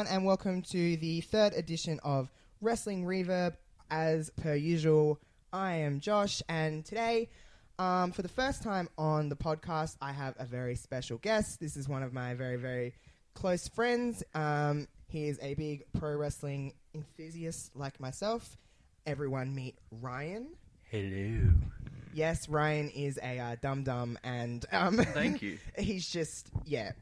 everyone, and welcome to the third edition of Wrestling Reverb. As per usual, I am Josh, and today, for the first time on the podcast, I have a very special guest. This is one of my very, very close friends. He is a big pro wrestling enthusiast like myself. Everyone meet Ryan. Hello. Yes, Ryan is a dum-dum, and Thank you. He's just,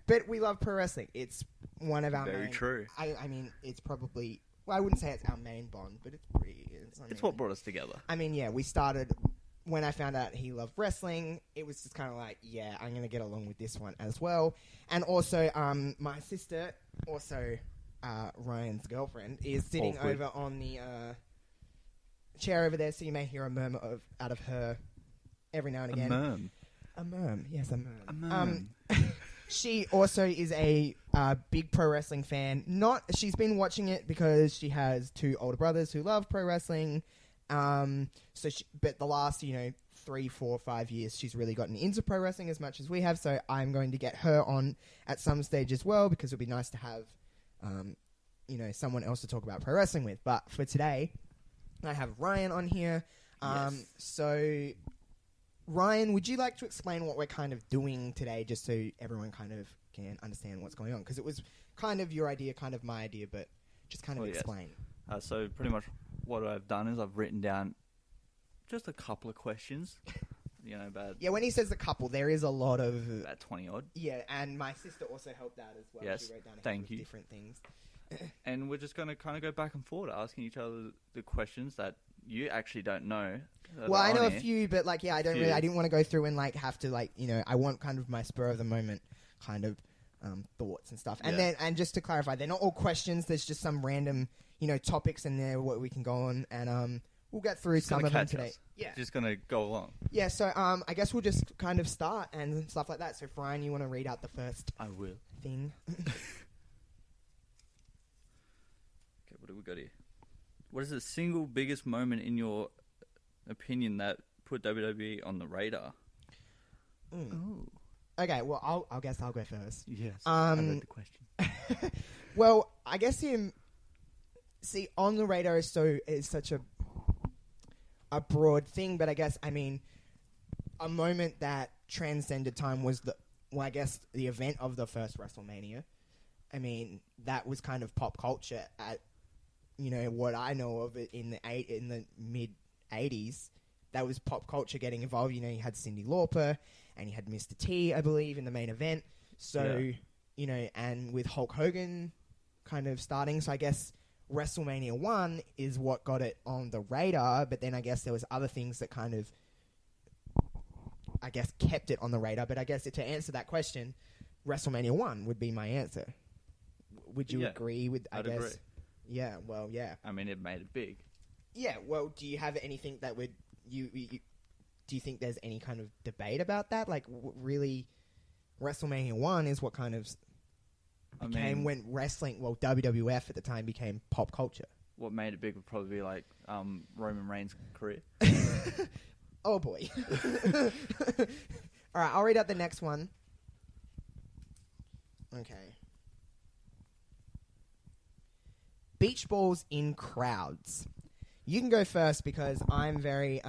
but we love pro wrestling. It's one of our Very main... true. I mean, it's probably... Well, I wouldn't say it's our main bond, but it's pretty... It's what brought us together. I mean, we started... When I found out he loved wrestling, it was just kind of like, I'm going to get along with this one as well. And also, my sister, also Ryan's girlfriend, is sitting over on the chair over there, so you may hear a murmur out of her every now and again. A murm. Yes, a murm. A murm. She also is a big pro wrestling fan. She's been watching it because she has two older brothers who love pro wrestling. But the last, 3, 4, 5 years, she's really gotten into pro wrestling as much as we have. So I'm going to get her on at some stage as well, because it would be nice to have, someone else to talk about pro wrestling with. But for today, I have Ryan on here. Yes. So Ryan, would you like to explain what we're kind of doing today, just so everyone kind of can understand what's going on? Because it was kind of your idea, kind of my idea, but just kind of explain. Yes. So pretty much what I've done is I've written down just a couple of questions, about... Yeah, when he says a couple, there is a lot of... About 20 odd. Yeah, and my sister also helped out as well. Yes, she wrote down thank you. Different things. And we're just going to kind of go back and forth, asking each other the questions that you actually don't know. Well, I know a few, but I didn't want to go through and have to I want kind of my spur of the moment kind of thoughts and stuff. And then, and just to clarify, they're not all questions. There's just some random, topics in there what we can go on, and we'll get through some of them today. Us. Yeah, just gonna go along. Yeah, so I guess we'll just kind of start and stuff like that. So, Ryan, you want to read out the first? I will. Thing. Okay, what do we got here? What is the single biggest moment in your opinion that put WWE on the radar? Oh. Okay, well, I guess I'll go first. Yes. I read the question. Well, I guess on the radar is such a broad thing, but I guess a moment that transcended time was the event of the first WrestleMania. That was kind of pop culture at what I know of it in the mid 80s. That was pop culture getting involved. You had Cyndi Lauper and you had Mr. T, I believe, in the main event. So, and with Hulk Hogan kind of starting. So I guess WrestleMania 1 is what got it on the radar. But then I guess there was other things that kind of, kept it on the radar. But I guess to answer that question, WrestleMania 1 would be my answer. Would you agree with, I'd agree. Yeah, well, yeah. It made it big. Yeah, well, do you have anything that would... do you think there's any kind of debate about that? Really, WrestleMania 1 is what kind of became when wrestling... Well, WWF at the time became pop culture. What made it big would probably be Roman Reigns' career. Oh, boy. All right, I'll read out the next one. Okay. Beach balls in crowds. You can go first because I'm very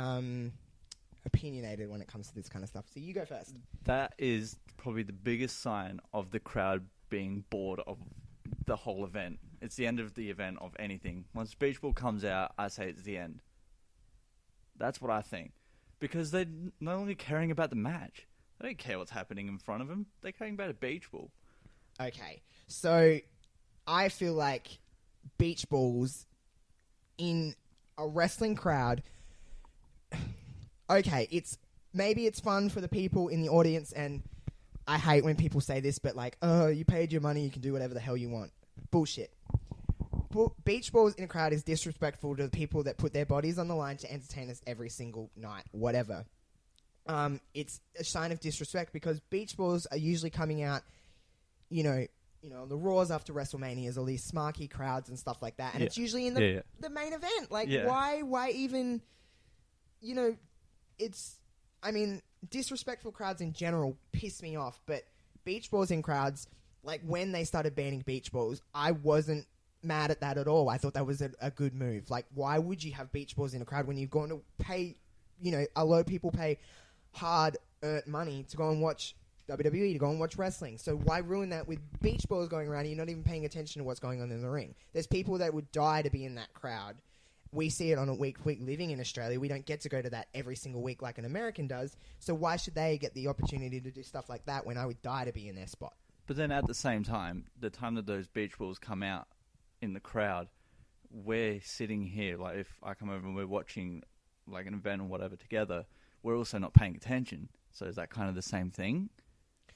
opinionated when it comes to this kind of stuff. So you go first. That is probably the biggest sign of the crowd being bored of the whole event. It's the end of the event of anything. Once beach ball comes out, I say it's the end. That's what I think. Because they're not only caring about the match. They don't care what's happening in front of them. They're caring about a beach ball. Okay. So I feel like beach balls in a wrestling crowd, maybe it's fun for the people in the audience, and I hate when people say this, but you paid your money, you can do whatever the hell you want. Bullshit. Beach balls in a crowd is disrespectful to the people that put their bodies on the line to entertain us every single night, whatever. It's a sign of disrespect because beach balls are usually coming out, the Raws after WrestleManias, all these smarky crowds and stuff like that. And it's usually in the main event. Why even, disrespectful crowds in general piss me off. But beach balls in crowds, like when they started banning beach balls, I wasn't mad at that at all. I thought that was a good move. Like, why would you have beach balls in a crowd when you're going to pay, a lot of people pay hard-earned money to go and watch WWE, to go and watch wrestling. So why ruin that with beach balls going around and you're not even paying attention to what's going on in the ring? There's people that would die to be in that crowd. We see it on a week-to-week living in Australia. We don't get to go to that every single week like an American does. So why should they get the opportunity to do stuff like that when I would die to be in their spot? But then at the same time, the time that those beach balls come out in the crowd, we're sitting here, like if I come over and we're watching like an event or whatever together, we're also not paying attention. So is that kind of the same thing?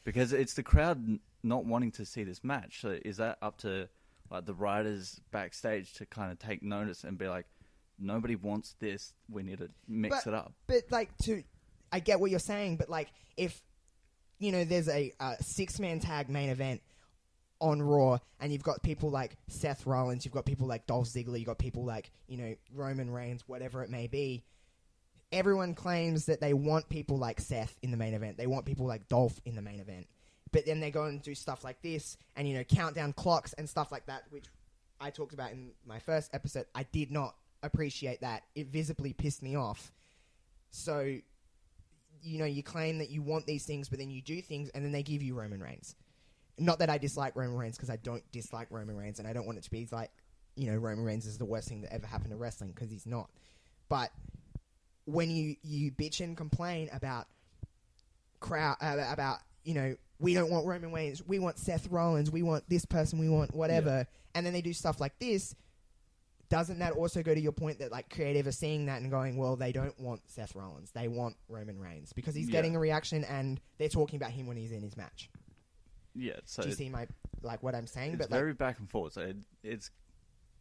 Because it's the crowd not wanting to see this match. So is that up to like the writers backstage to kind of take notice and be like, nobody wants this, we need to mix it up? But like, I get what you're saying, but like if there's a 6-man tag main event on Raw, and you've got people like Seth Rollins, you've got people like Dolph Ziggler, you've got people like, Roman Reigns, whatever it may be. Everyone claims that they want people like Seth in the main event. They want people like Dolph in the main event. But then they go and do stuff like this, and, countdown clocks and stuff like that, which I talked about in my first episode. I did not appreciate that. It visibly pissed me off. So, you claim that you want these things, but then you do things, and then they give you Roman Reigns. Not that I dislike Roman Reigns, because I don't dislike Roman Reigns, and I don't want it to be like, Roman Reigns is the worst thing that ever happened to wrestling, because he's not. But when you bitch and complain about we don't want Roman Reigns, we want Seth Rollins, we want this person, we want whatever, and then they do stuff like this, doesn't that also go to your point that like creative are seeing that and going, well, they don't want Seth Rollins, they want Roman Reigns, because he's getting a reaction and they're talking about him when he's in his match. Yeah, so do you see what I'm saying? It's but very back and forth. So it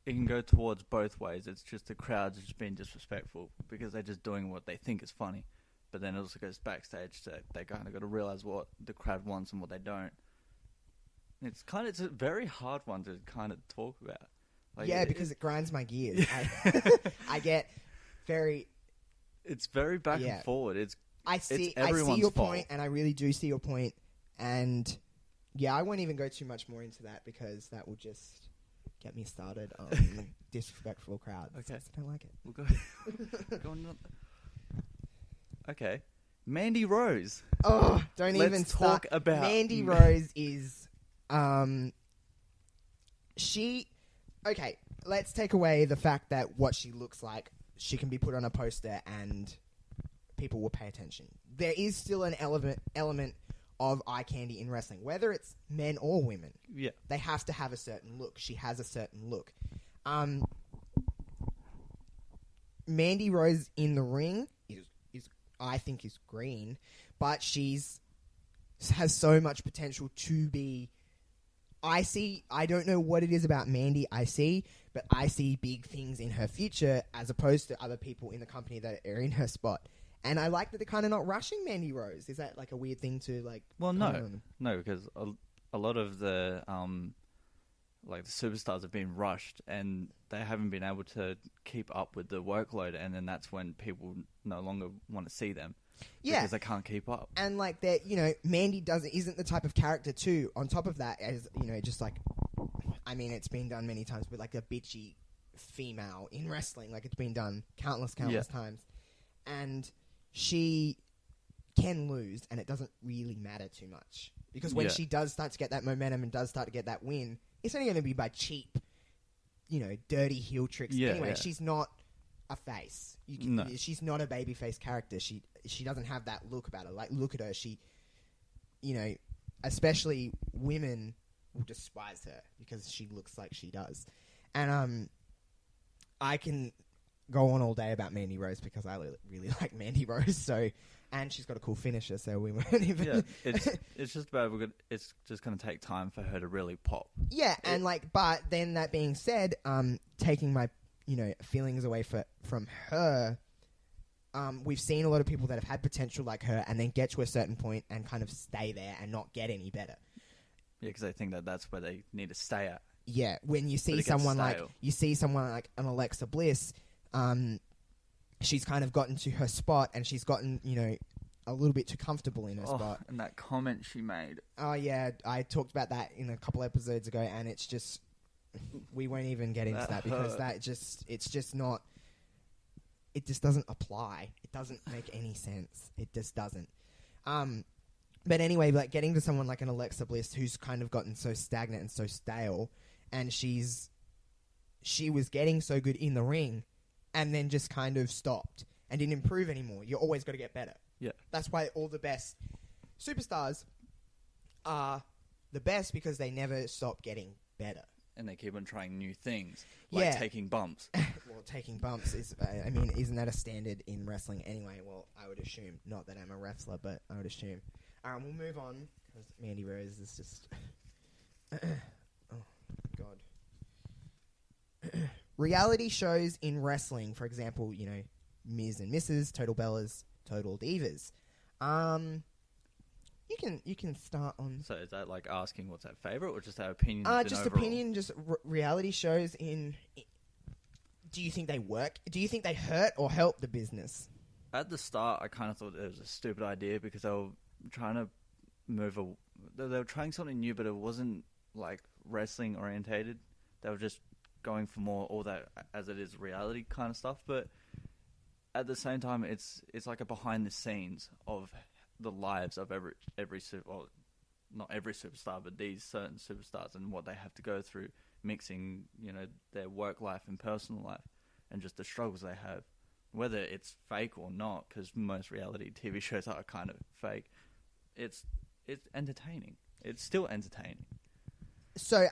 can go towards both ways. It's just the crowd's just being disrespectful because they're just doing what they think is funny. But then it also goes backstage, so they kind of got to realize what the crowd wants and what they don't. It's a very hard one to kind of talk about. Like, because it grinds my gears. I get very. It's very back and forward. I see everyone's your fault. point, and I really do see your point. And I won't even go too much more into that because that will just get me started on disrespectful crowds. Okay, I don't like it. We'll go on. Okay, Mandy Rose. Oh, don't Let's even talk start. about Mandy Rose is she. Okay, let's take away the fact that what she looks like, she can be put on a poster and people will pay attention. There is still an element of eye candy in wrestling, whether it's men or women. Yeah, they have to have a certain look. She has a certain look. Mandy Rose in the ring is I think is green, but has so much potential to be. I don't know what it is about Mandy but I see big things in her future as opposed to other people in the company that are in her spot. And I like that they're kind of not rushing Mandy Rose. Is that like a weird thing to like? Well, no, because a lot of the the superstars have been rushed and they haven't been able to keep up with the workload, and then that's when people no longer want to see them. Yeah, because they can't keep up. And like that, Mandy isn't the type of character too. On top of that, as just like, I mean, it's been done many times, but like a bitchy female in wrestling, like it's been done countless times, and she can lose, and it doesn't really matter too much because when she does start to get that momentum and does start to get that win, it's only going to be by cheap, dirty heel tricks. Anyway, she's not a face. She's not a babyface character. She doesn't have that look about her. Like, look at her. She, especially women will despise her because she looks like she does. And I can go on all day about Mandy Rose because I really like Mandy Rose. So, and she's got a cool finisher. So we weren't even. Yeah, it's just about it's just going to take time for her to really pop. Yeah, and but then that being said, taking my feelings away from her. We've seen a lot of people that have had potential like her and then get to a certain point and kind of stay there and not get any better. Yeah, because I think that's where they need to stay at. Yeah, when you see someone like an Alexa Bliss, she's kind of gotten to her spot and she's gotten, a little bit too comfortable in her spot. And that comment she made. Oh yeah, I talked about that in a couple episodes ago, and it's just we won't even get into that because it's just not. It just doesn't apply. It doesn't make any sense. It just doesn't. But anyway, like getting to someone like an Alexa Bliss who's kind of gotten so stagnant and so stale, and she was getting so good in the ring, and then just kind of stopped and didn't improve anymore. You always got to get better. Yeah, that's why all the best superstars are the best because they never stop getting better. And they keep on trying new things, like taking bumps. Well, taking bumps is, I mean, isn't that a standard in wrestling anyway? Well, I would assume. Not that I'm a wrestler, but I would assume. We'll move on, because Mandy Rose is just... oh, God. Reality shows in wrestling, for example, you know, Ms. and Mrs., Total Bellas, Total Divas. You can start on... So is that like asking what's our favourite, or just our opinions just overall? Opinion, just reality shows in... Do you think they work? Do you think they hurt or help the business? At the start, I kind of thought it was a stupid idea because they were trying to they were trying something new, but it wasn't like wrestling orientated. They were just going for more all that as it is reality kind of stuff. But at the same time, it's like a behind the scenes of the lives of every well, not every superstar, but these certain superstars and what they have to go through, mixing, you know, their work life and personal life, and just the struggles they have, whether it's fake or not, because most reality TV shows are kind of fake. It's entertaining. It's still entertaining. So,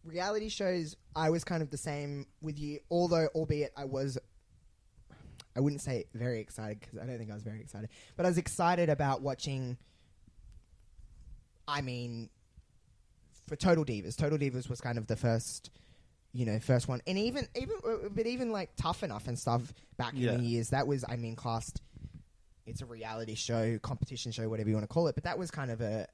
reality shows, I was kind of the same with you, albeit I wouldn't say very excited, because I don't think I was very excited, but I was excited about watching, I mean, for Total Divas. Total Divas was kind of the first one. And even like Tough Enough and stuff back in the years, that was, I mean, classed, it's a reality show, competition show, whatever you want to call it, but that was kind of a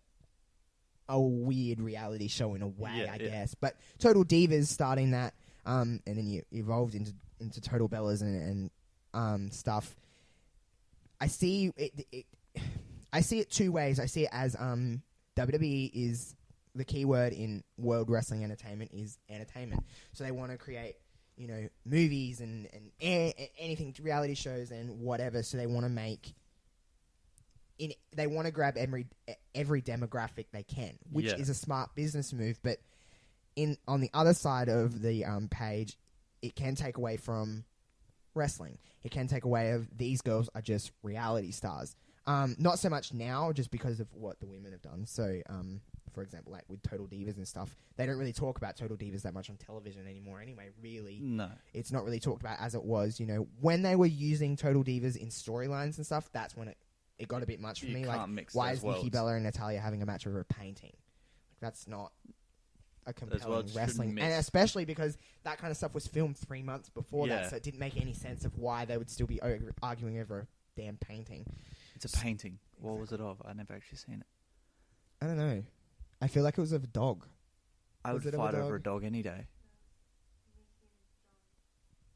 weird reality show in a way, I guess. But Total Divas starting that, and then you evolved into Total Bellas and stuff. I see it two ways. I see it as WWE is the key word in world wrestling entertainment is entertainment. So they want to create, you know, movies and anything, reality shows and whatever. So they want to they want to grab every demographic they can, which is a smart business move. But on the other side of the page, it can take away from wrestling. It can take away of these girls are just reality stars. Not so much now, just because of what the women have done. So, for example, like with Total Divas and stuff, they don't really talk about Total Divas that much on television anymore anyway, really. No. It's not really talked about as it was, you know. When they were using Total Divas in storylines and stuff, that's when it got a bit much for me. Like, why is Nikki Bella and Natalya having a match over a painting? Like, that's not a compelling wrestling. And especially because that kind of stuff was filmed 3 months before that, so it didn't make any sense of why they would still be arguing over a damn painting. It's a painting. What was it of? I've never actually seen it. I don't know. I feel like it was of a dog. I would fight over a dog any day.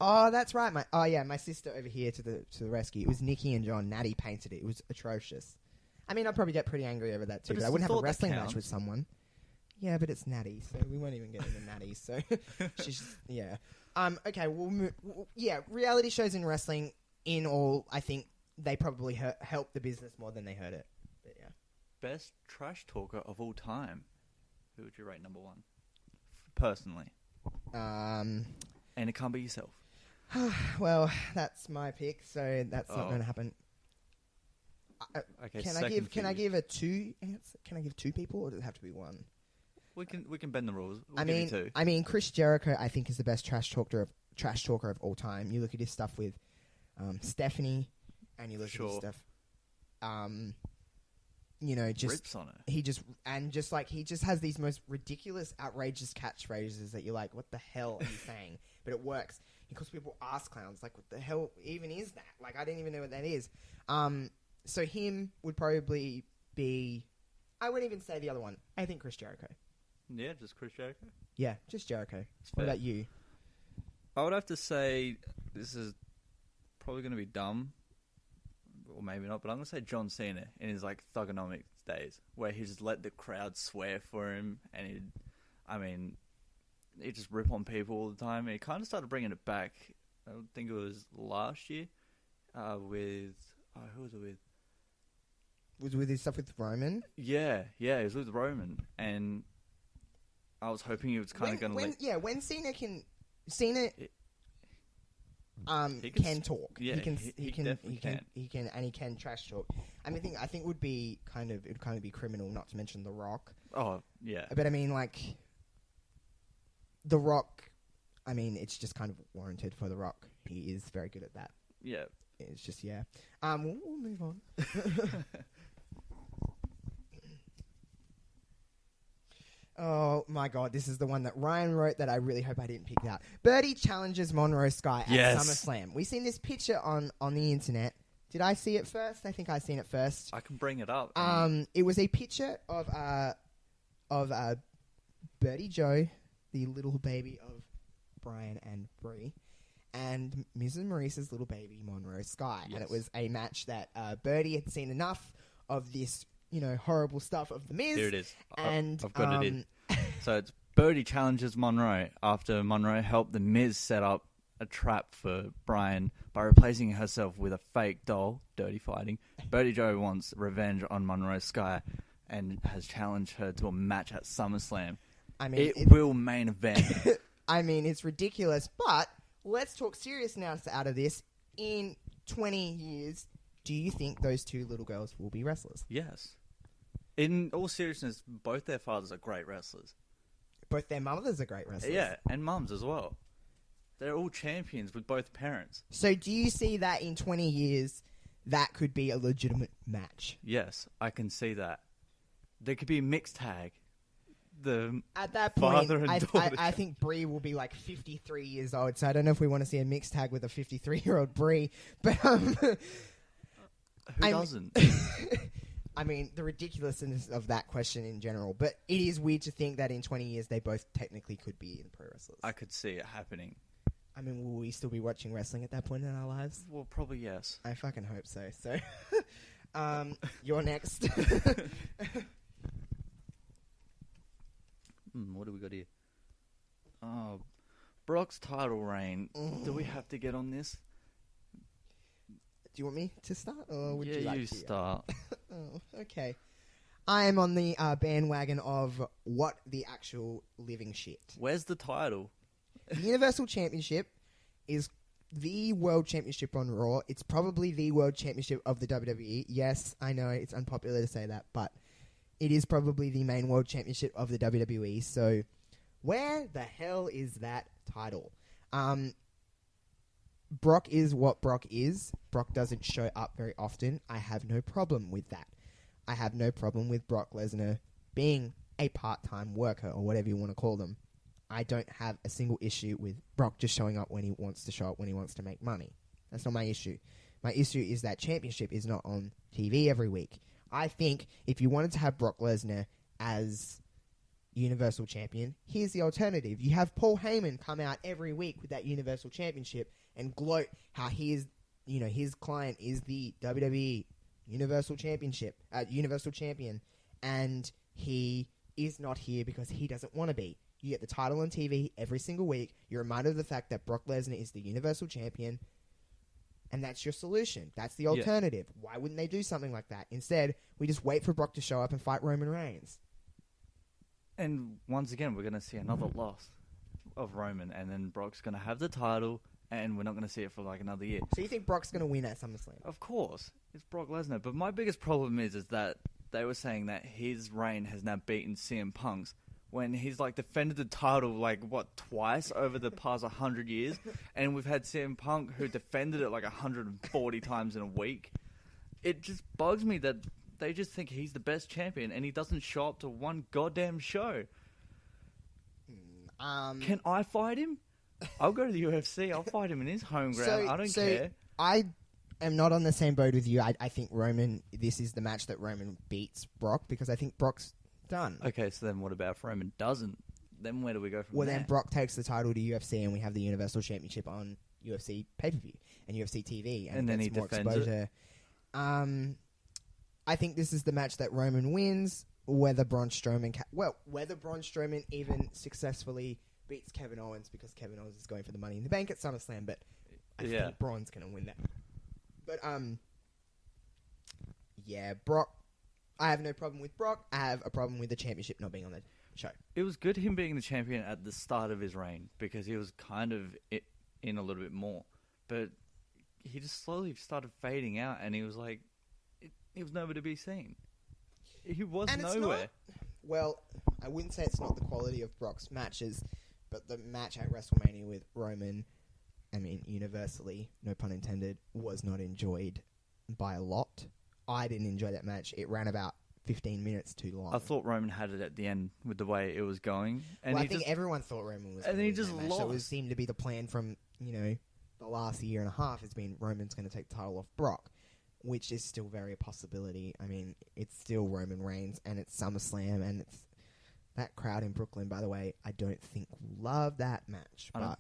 Oh, that's right. My sister over here to the rescue. It was Nikki and John. Natty painted it. It was atrocious. I mean, I'd probably get pretty angry over that too. But I wouldn't have a wrestling match with someone. Yeah, but it's Natty, so we won't even get into Natty. So she's okay. Reality shows in wrestling, in all, I think they probably help the business more than they hurt it. But yeah. Best trash talker of all time. Who would you rate number one? Personally. And it can't be yourself. Well, that's my pick, so that's not going to happen. Okay. Can I give a two answer? Can I give two people, or does it have to be one? We can bend the rules. We'll give you two. I mean, Chris Jericho, I think, is the best trash talker of all time. You look at his stuff with Stephanie, and you look at his stuff. You know, just rips on it. He just has these most ridiculous, outrageous catchphrases that you're like, what the hell are you saying? But it works because people ask clowns, like, what the hell even is that? Like, I didn't even know what that is. So him would probably be. I wouldn't even say the other one. I think Chris Jericho. Yeah, just Chris Jericho? Yeah, just Jericho. What about you? I would have to say, this is probably going to be dumb. or maybe not, but I'm going to say John Cena in his like thugonomic days, where he just let the crowd swear for him, and he just rip on people all the time. And he kind of started bringing it back. I think it was last year with who was it with? Was with his stuff with Roman? Yeah, it was with Roman, and I was hoping he was kind of going to when Cena can talk. Yeah, he can trash talk. I think it would be kind of be criminal not to mention The Rock. Oh yeah, but I mean like The Rock. I mean it's just kind of warranted for The Rock. He is very good at that. Yeah, it's just We'll move on. Oh my god, this is the one that Ryan wrote that I really hope I didn't pick out. Birdie challenges Monroe Sky at SummerSlam. We've seen this picture on the internet. Did I see it first? I think I seen it first. I can bring it up. It was a picture of Birdie Joe, the little baby of Brian and Brie, and Mrs. Maurice's little baby Monroe Sky. Yes. And it was a match that Birdie had seen enough of this horrible stuff of The Miz. Here it is. And I've got it in. So it's Birdie challenges Monroe after Monroe helped The Miz set up a trap for Brian by replacing herself with a fake doll. Dirty fighting. Birdie Joe wants revenge on Monroe Sky and has challenged her to a match at SummerSlam. I mean, it will main event. I mean, it's ridiculous, but let's talk seriousness out of this. In 20 years, do you think those two little girls will be wrestlers? Yes. In all seriousness, both their fathers are great wrestlers. Both their mothers are great wrestlers. Yeah, and mums as well. They're all champions with both parents. So do you see that in 20 years, that could be a legitimate match? Yes, I can see that. There could be a mixed tag. At that point, I think Brie will be like 53 years old, so I don't know if we want to see a mixed tag with a 53-year-old Brie. But who doesn't? I mean, the ridiculousness of that question in general. But it is weird to think that in 20 years they both technically could be in pro wrestlers. I could see it happening. I mean, will we still be watching wrestling at that point in our lives? Well, probably yes. I fucking hope so. So, you're next. What do we got here? Oh, Brock's title reign. Do we have to get on this? Do you want me to start, or would you like to? Start. Oh, okay. I am on the bandwagon of what the actual living shit. Where's the title? The Universal Championship is the World Championship on Raw. It's probably the World Championship of the WWE. Yes, I know it's unpopular to say that, but it is probably the main World Championship of the WWE. So, where the hell is that title? Brock is what Brock is. Brock doesn't show up very often. I have no problem with that. I have no problem with Brock Lesnar being a part-time worker or whatever you want to call them. I don't have a single issue with Brock just showing up when he wants to show up, when he wants to make money. That's not my issue. My issue is that championship is not on TV every week. I think if you wanted to have Brock Lesnar as Universal Champion, here's the alternative. You have Paul Heyman come out every week with that Universal Championship and gloat how he is, his client is the WWE Universal Universal Champion, and he is not here because he doesn't want to be. You get the title on TV every single week. You're reminded of the fact that Brock Lesnar is the Universal Champion, and that's your solution. That's the alternative. Yeah. Why wouldn't they do something like that? Instead, we just wait for Brock to show up and fight Roman Reigns. And once again, we're going to see another loss of Roman, and then Brock's going to have the title, and we're not going to see it for like another year. So you think Brock's going to win at SummerSlam? Of course. It's Brock Lesnar. But my biggest problem is that they were saying that his reign has now beaten CM Punk's when he's like defended the title twice over the past 100 years, and we've had CM Punk who defended it like 140 times in a week. It just bugs me that they just think he's the best champion and he doesn't show up to one goddamn show. Can I fight him? I'll go to the UFC. I'll fight him in his home ground. I don't care. I am not on the same boat with you. I think this is the match that Roman beats Brock because I think Brock's done. Okay, so then what about if Roman doesn't? Then where do we go from there? Well, then Brock takes the title to UFC and we have the Universal Championship on UFC pay-per-view and UFC TV. And then he defends it. I think this is the match that Roman wins. Whether Braun Strowman even successfully beats Kevin Owens, because Kevin Owens is going for the Money in the Bank at SummerSlam, but I think Braun's going to win that. But Brock. I have no problem with Brock. I have a problem with the championship not being on the show. It was good him being the champion at the start of his reign because he was kind of in a little bit more, but he just slowly started fading out, and he was like, he was nowhere to be seen. He was nowhere. Well, I wouldn't say it's not the quality of Brock's matches, but the match at WrestleMania with Roman, I mean, universally, no pun intended, was not enjoyed by a lot. I didn't enjoy that match. It ran about 15 minutes too long. I thought Roman had it at the end with the way it was going. And I think everyone thought Roman was going to win that match. So it seemed to be the plan from, the last year and a half has been Roman's going to take the title off Brock, which is still very a possibility. I mean, it's still Roman Reigns, and it's SummerSlam, and it's that crowd in Brooklyn, by the way, I don't think will love that match. But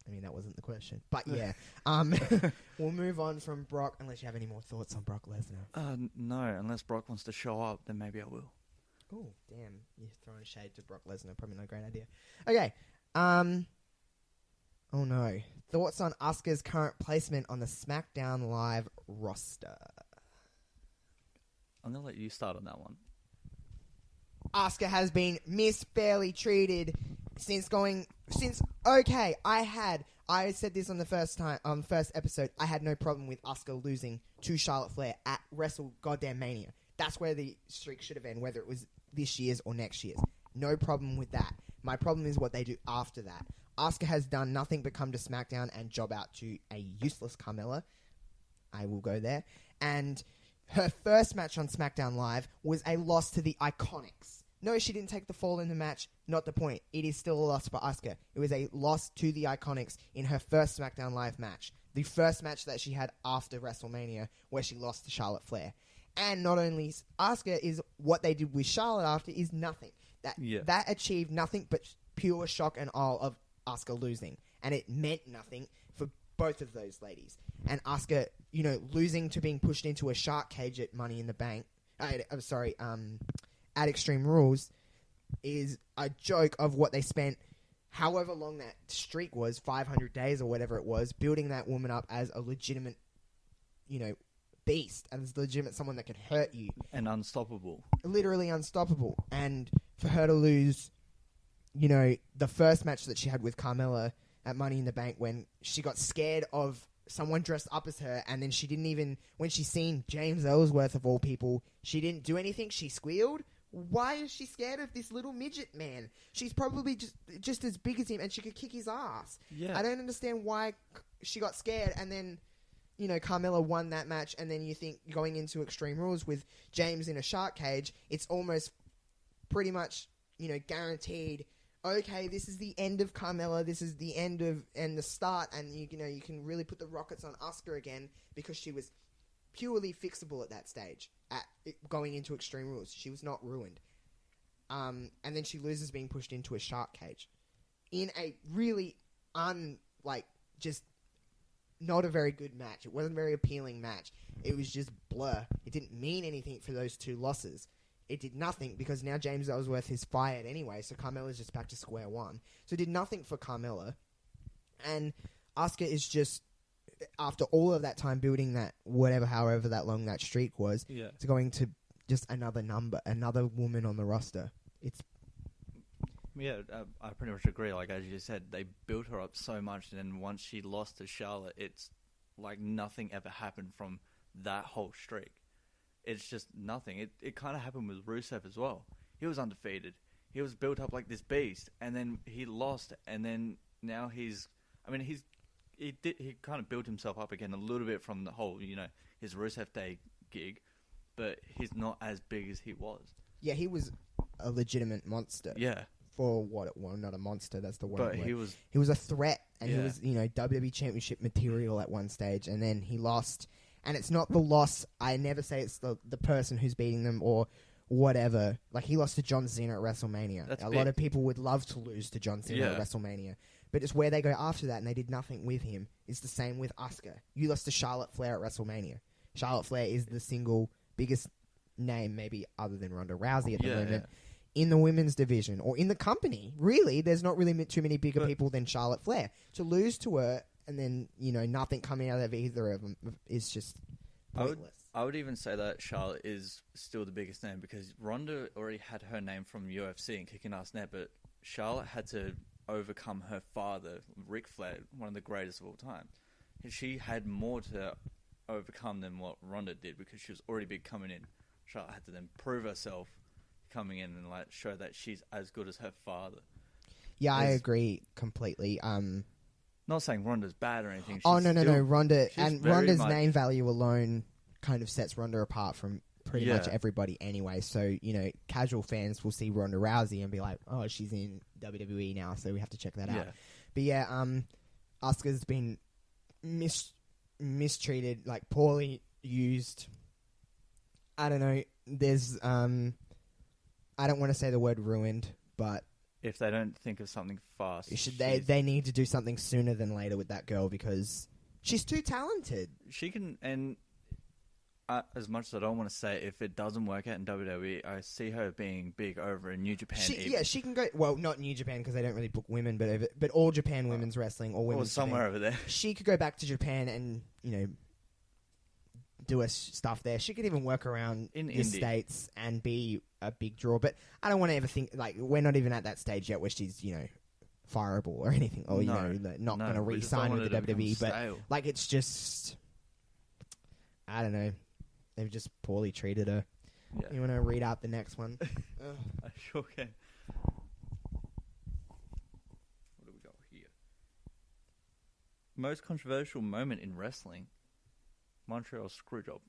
I mean, that wasn't the question. But yeah, we'll move on from Brock, unless you have any more thoughts on Brock Lesnar. No, unless Brock wants to show up, then maybe I will. Oh, damn. You're throwing shade to Brock Lesnar. Probably not a great idea. Okay. Oh, no. Thoughts on Asuka's current placement on the Smackdown Live roster? I'm going to let you start on that one. Asuka has been fairly treated I said this on the first episode. I had no problem with Asuka losing to Charlotte Flair at WrestleMania. That's where the streak should have ended, whether it was this year's or next year's. No problem with that. My problem is what they do after that. Asuka has done nothing but come to SmackDown and job out to a useless Carmella. I will go there. And her first match on SmackDown Live was a loss to the Iconics. No, she didn't take the fall in the match. Not the point. It is still a loss for Asuka. It was a loss to the Iconics in her first SmackDown Live match. The first match that she had after WrestleMania, where she lost to Charlotte Flair. And not only Asuka, is what they did with Charlotte after is nothing. That achieved nothing but pure shock and awe of Asuka losing. And it meant nothing for both of those ladies. And Asuka, losing to being pushed into a shark cage at Money in the Bank. At Extreme Rules is a joke of what they spent however long that streak was, 500 days or whatever it was, building that woman up as a legitimate, beast, as legitimate someone that could hurt you. And unstoppable. Literally unstoppable. And for her to lose, the first match that she had with Carmella at Money in the Bank, when she got scared of someone dressed up as her, and then she didn't even, when she seen James Ellsworth of all people, she didn't do anything, she squealed. Why is she scared of this little midget man? She's probably just as big as him, and she could kick his ass. Yeah. I don't understand why she got scared, and then, Carmella won that match, and then you think going into Extreme Rules with James in a shark cage, it's almost pretty much, guaranteed, okay, this is the end of Carmella, this is the end of, and the start, and you can really put the rockets on Asuka again, because she was purely fixable at that stage, going into Extreme Rules. She was not ruined. And then she loses being pushed into a shark cage. In a really just not a very good match. It wasn't a very appealing match. It was just blur. It didn't mean anything for those two losses. It did nothing, because now James Ellsworth is fired anyway, so Carmella's just back to square one. So it did nothing for Carmella. And Asuka is just, after all of that time building that, however that long that streak was, it's going to just another woman on the roster. I pretty much agree. Like, as you said, they built her up so much, and then once she lost to Charlotte, it's like nothing ever happened from that whole streak. It's just nothing. It kind of happened with Rusev as well. He was undefeated. He was built up like this beast, and then he lost, and then now he kind of built himself up again a little bit from the whole, his Rusev Day gig, but he's not as big as he was. Yeah, he was a legitimate monster. Yeah. For what it was, not a monster, that's the word. But he was a threat, and he was, WWE Championship material at one stage, and then he lost. And it's not the loss, I never say it's the person who's beating them or whatever. Like, he lost to John Cena at WrestleMania. A lot of people would love to lose to John Cena at WrestleMania. But it's where they go after that, and they did nothing with him. It's the same with Asuka. You lost to Charlotte Flair at WrestleMania. Charlotte Flair is the single biggest name, maybe other than Ronda Rousey at the moment, in the women's division or in the company. Really, there's not really too many bigger people than Charlotte Flair. To lose to her and then, nothing coming out of either of them is just pointless. I would even say that Charlotte is still the biggest name because Ronda already had her name from UFC and kicking ass net, but Charlotte had to overcome her father, Ric Flair, one of the greatest of all time. And she had more to overcome than what Ronda did because she was already big coming in. Charlotte had to then prove herself coming in and show that she's as good as her father. Yeah, I agree completely. Not saying Ronda's bad or anything. No. Ronda and Ronda's much... name value alone kind of sets Ronda apart from pretty much everybody anyway. So, casual fans will see Ronda Rousey and be like, oh, she's in WWE now, so we have to check that out. But Asuka's been mistreated, poorly used. I don't know. There's, I don't want to say the word ruined, but if they don't think of something fast, they need to do something sooner than later with that girl because she's too talented. She can, and as much as I don't want to say, if it doesn't work out in WWE, I see her being big over in New Japan. She can go. Well, not New Japan because they don't really book women, but all Japan women's wrestling or women's somewhere Japan. Over there. She could go back to Japan and do her stuff there. She could even work around in the States and be a big draw. But I don't want to ever think we're not even at that stage yet where she's fireable or anything, or not going to re-sign with the WWE. But it's just, I don't know. They've just poorly treated her. Yeah. You want to read out the next one? I sure can. What do we got here? Most controversial moment in wrestling? Montreal Screwjob.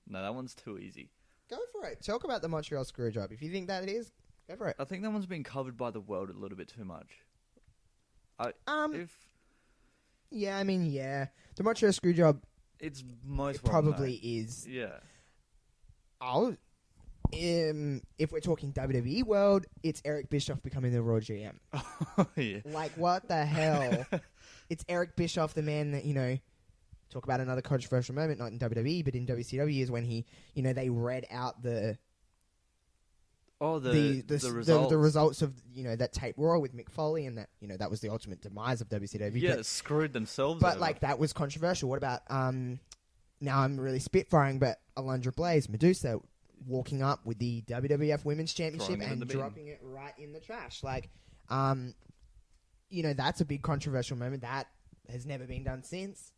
No, that one's too easy. Go for it. Talk about the Montreal Screwjob. If you think that it is, go for it. I think that one's been covered by the world a little bit too much. The Montreal Screwjob. It's most probably is. Yeah. If we're talking WWE world, it's Eric Bischoff becoming the Raw GM. Yeah. What the hell? It's Eric Bischoff, the man that, talk about another controversial moment, not in WWE, but in WCW, is when he, they read out the results of that tape Raw with Mick Foley, and that that was the ultimate demise of WCW. Yeah, but, screwed themselves. But over. That was controversial. What about now I'm really spitfiring, but Alundra Blaze, Medusa, walking up with the WWF Women's Championship and dropping it right in the trash. That's a big controversial moment that has never been done since.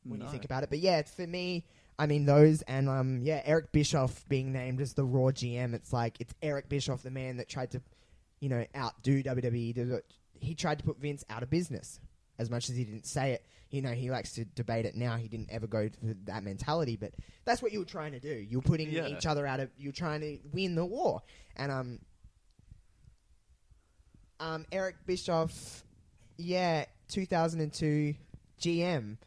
When you think about it, but for me. I mean, those and, Eric Bischoff being named as the Raw GM, it's Eric Bischoff, the man that tried to, outdo WWE. He tried to put Vince out of business. As much as he didn't say it, he likes to debate it now. He didn't ever go to that mentality, but that's what you were trying to do. You were putting each other out of, you were trying to win the war. And, Eric Bischoff, 2002 GM.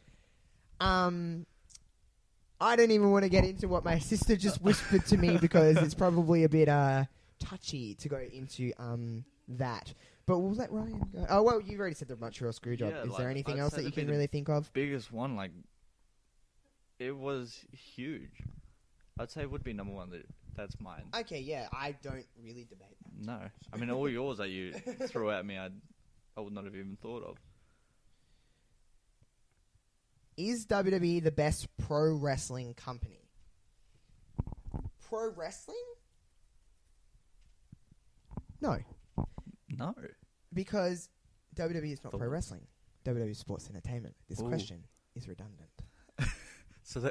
I don't even want to get into what my sister just whispered to me because it's probably a bit touchy to go into that. But we'll let Ryan go. Oh, well, you've already said the Montreal Screwjob. Yeah, Is there anything else that you can really think of? Biggest one, it was huge. I'd say it would be number one. That's mine. Okay, yeah, I don't really debate that. No. I mean, all yours that you threw at me, I would not have even thought of. Is WWE the best pro wrestling company? Pro wrestling? No. No. Because WWE is not pro wrestling. WWE is sports entertainment. This question is redundant. So,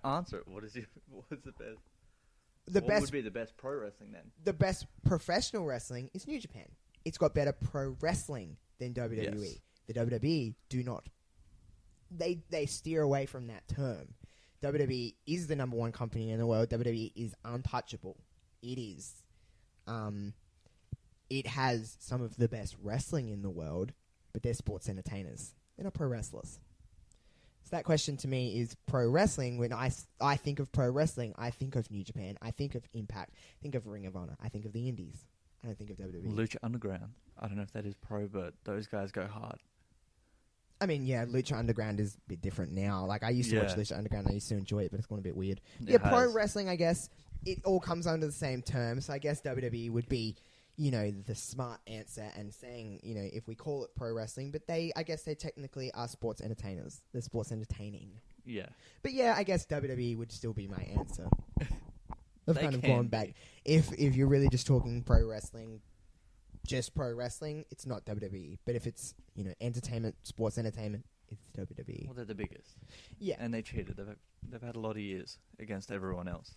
answer it. What is the best? What would be the best pro wrestling then? The best professional wrestling is New Japan. It's got better pro wrestling than WWE. Yes. The WWE do not. They steer away from that term. WWE is the number one company in the world. WWE is untouchable. It is. It has some of the best wrestling in the world, but they're sports entertainers. They're not pro wrestlers. So that question to me is pro wrestling. When I think of pro wrestling, I think of New Japan. I think of Impact. I think of Ring of Honor. I think of the Indies. I don't think of WWE. Lucha Underground. I don't know if that is pro, but those guys go hard. I mean, yeah, Lucha Underground is a bit different now. Like, I used to watch Lucha Underground. I used to enjoy it, but it's gone a bit weird. Pro wrestling, I guess, it all comes under the same term. So I guess WWE would be, the smart answer and saying, if we call it pro wrestling. But I guess they technically are sports entertainers. They're sports entertaining. Yeah. But yeah, I guess WWE would still be my answer. I've kind of gone back. If you're really just talking pro wrestling, just pro wrestling, it's not WWE. But if it's, entertainment, sports entertainment, it's WWE. Well, they're the biggest. Yeah. And they cheated. They've had a lot of years against everyone else.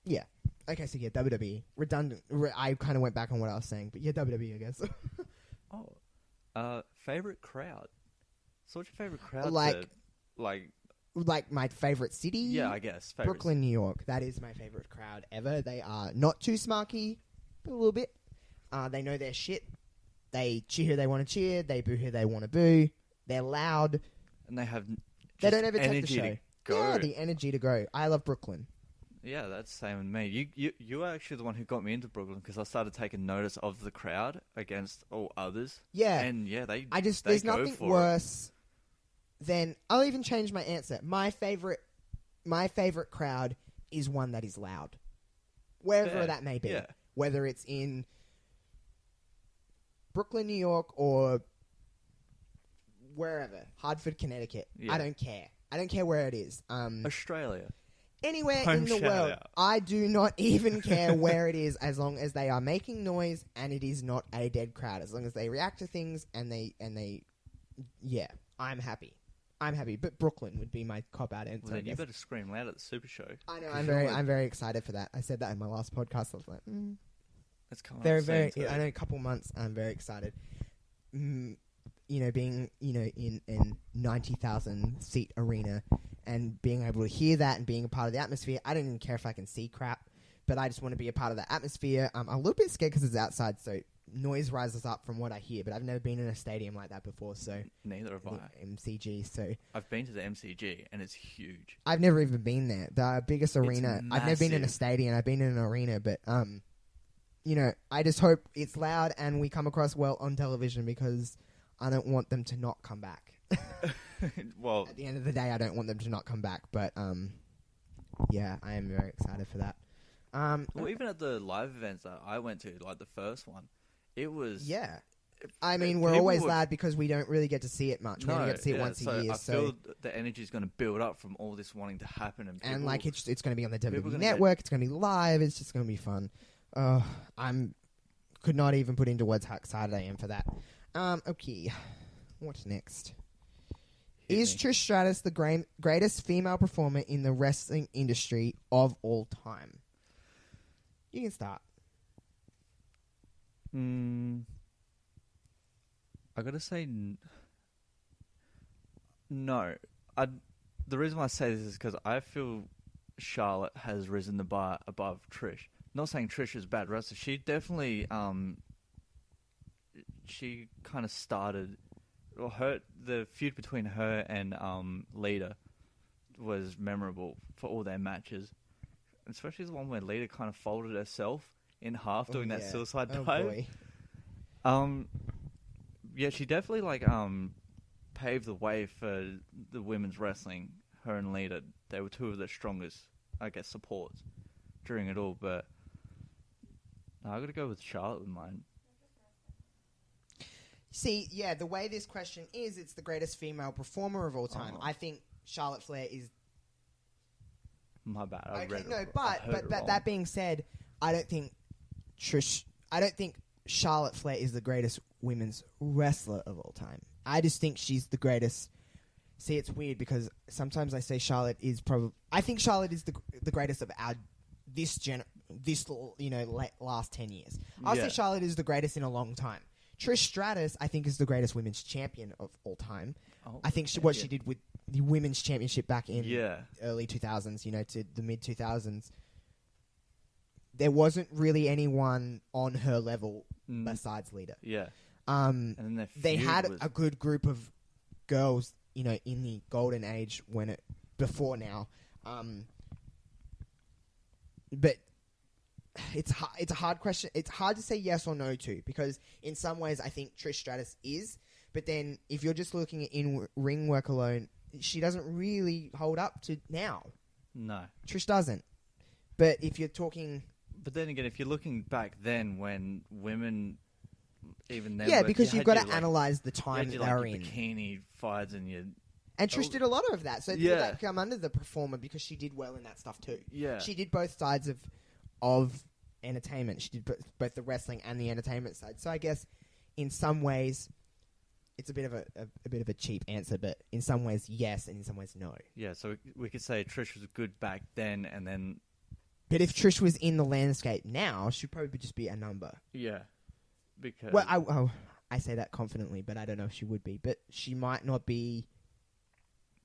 Yeah. Okay, so yeah, WWE. Redundant. I kind of went back on what I was saying, but yeah, WWE, I guess. Favorite crowd? So what's your favorite crowd? Like my favorite city? Yeah, I guess. Brooklyn, New York. That is my favorite crowd ever. They are not too smarky, but a little bit. They know their shit. They cheer who they want to cheer. They boo who they want to boo. They're loud. And they have they don't ever take the show. Go. Yeah, the energy to go. I love Brooklyn. Yeah, that's the same with me. You were actually the one who got me into Brooklyn because I started taking notice of the crowd against all others. Yeah. And yeah, there's nothing worse than, I'll even change my answer. My favorite crowd is one that is loud. Wherever that may be. Yeah. Whether it's in Brooklyn, New York, or wherever. Hartford, Connecticut. Yeah. I don't care. I don't care where it is. Australia. Anywhere in the world. Out. I do not even care where it is, as long as they are making noise and it is not a dead crowd. As long as they react to things and they yeah, I'm happy. But Brooklyn would be my cop-out answer. Well, then you better scream loud at the Super Show. I know. I'm very excited for that. I said that in my last podcast. I was like, That's coming very, very. I know, a couple months. I'm very excited. Being in 90,000 seat arena and being able to hear that and being a part of the atmosphere. I don't even care if I can see crap, but I just want to be a part of the atmosphere. I'm a little bit scared because it's outside, so noise rises up from what I hear. But I've never been in a stadium like that before, so neither have I. MCG, so I've been to the MCG and it's huge. I've never even been there. The biggest arena. I've never been in a stadium. I've been in an arena, but I just hope it's loud and we come across well on television because I don't want them to not come back. Well, at the end of the day, I don't want them to not come back, but yeah, I am very excited for that. Well, even at the live events that I went to, like the first one, it was I mean, we're always loud because we don't really get to see it much. We only get to see it once a year. I feel the energy is going to build up from all this wanting to happen, and it's going to be on the WWE Network. It's going to be live. It's just going to be fun. Could not even put into words how excited I am for that. Okay, what's next? Is Trish Stratus the greatest female performer in the wrestling industry of all time? You can start. I gotta say no. The reason why I say this is because I feel Charlotte has risen the bar above Trish. Not saying Trish is a bad wrestler. She definitely she kind of started, or the feud between her and Lita was memorable for all their matches, especially the one where Lita kind of folded herself in half doing that suicide dive. Boy. Yeah, she definitely paved the way for the women's wrestling. Her and Lita, they were two of the strongest, I guess, supports during it all. But I got to go with Charlotte with mine. See, yeah, the way this question is, it's the greatest female performer of all time. I think Charlotte Flair is. My bad. But that being said, I don't think Charlotte Flair is the greatest women's wrestler of all time. I just think she's the greatest. See, it's weird because sometimes I say Charlotte is probably. I think Charlotte is the greatest of our last 10 years. I'll say Charlotte is the greatest in a long time. Trish Stratus, I think, is the greatest women's champion of all time. I think what she did with the women's championship back in early 2000s, to the mid 2000s. There wasn't really anyone on her level besides Lita. Yeah. And then they had a good group of girls, in the golden age before now. But it's a hard question. It's hard to say yes or no to, because in some ways I think Trish Stratus is, But then if you're just looking at in-ring work alone, she doesn't really hold up to now. No. Trish doesn't. But if you're talking... But then again, if you're looking back then when women... Even then, yeah, because you've got to analyze the time that they're in. Bikini fights and you... And Trish did a lot of that, so yeah. That come under the performer because she did well in that stuff too. Yeah, she did both sides of entertainment. She did both the wrestling and the entertainment side. So I guess in some ways it's a bit of a cheap answer, but in some ways yes, and in some ways no. Yeah, so we could say Trish was good back then, and then. But if Trish was in the landscape now, she'd probably just be a number. Yeah, because I say that confidently, but I don't know if she would be. But she might not be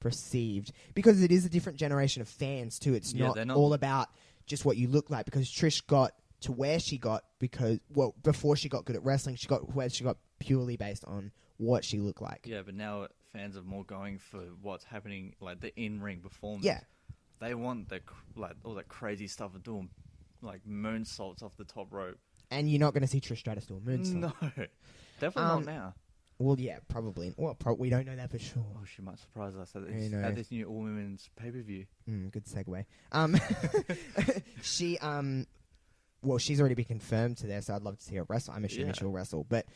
perceived because it is a different generation of fans too. It's not all about just what you look like, because Trish got to where she got because before she got good at wrestling, she got where she got purely based on what she looked like. Yeah, but now fans are more going for what's happening, like the in-ring performance. Yeah, they want all that crazy stuff of doing like moonsaults off the top rope. And you're not going to see Trish Stratus do a moonsault. No, definitely not now. Well, yeah, probably. Well, we don't know that for sure. Oh, she might surprise us at this new all-women's pay-per-view. Good segue. She's already been confirmed to there, so I'd love to see her wrestle. I'm assuming she'll wrestle. But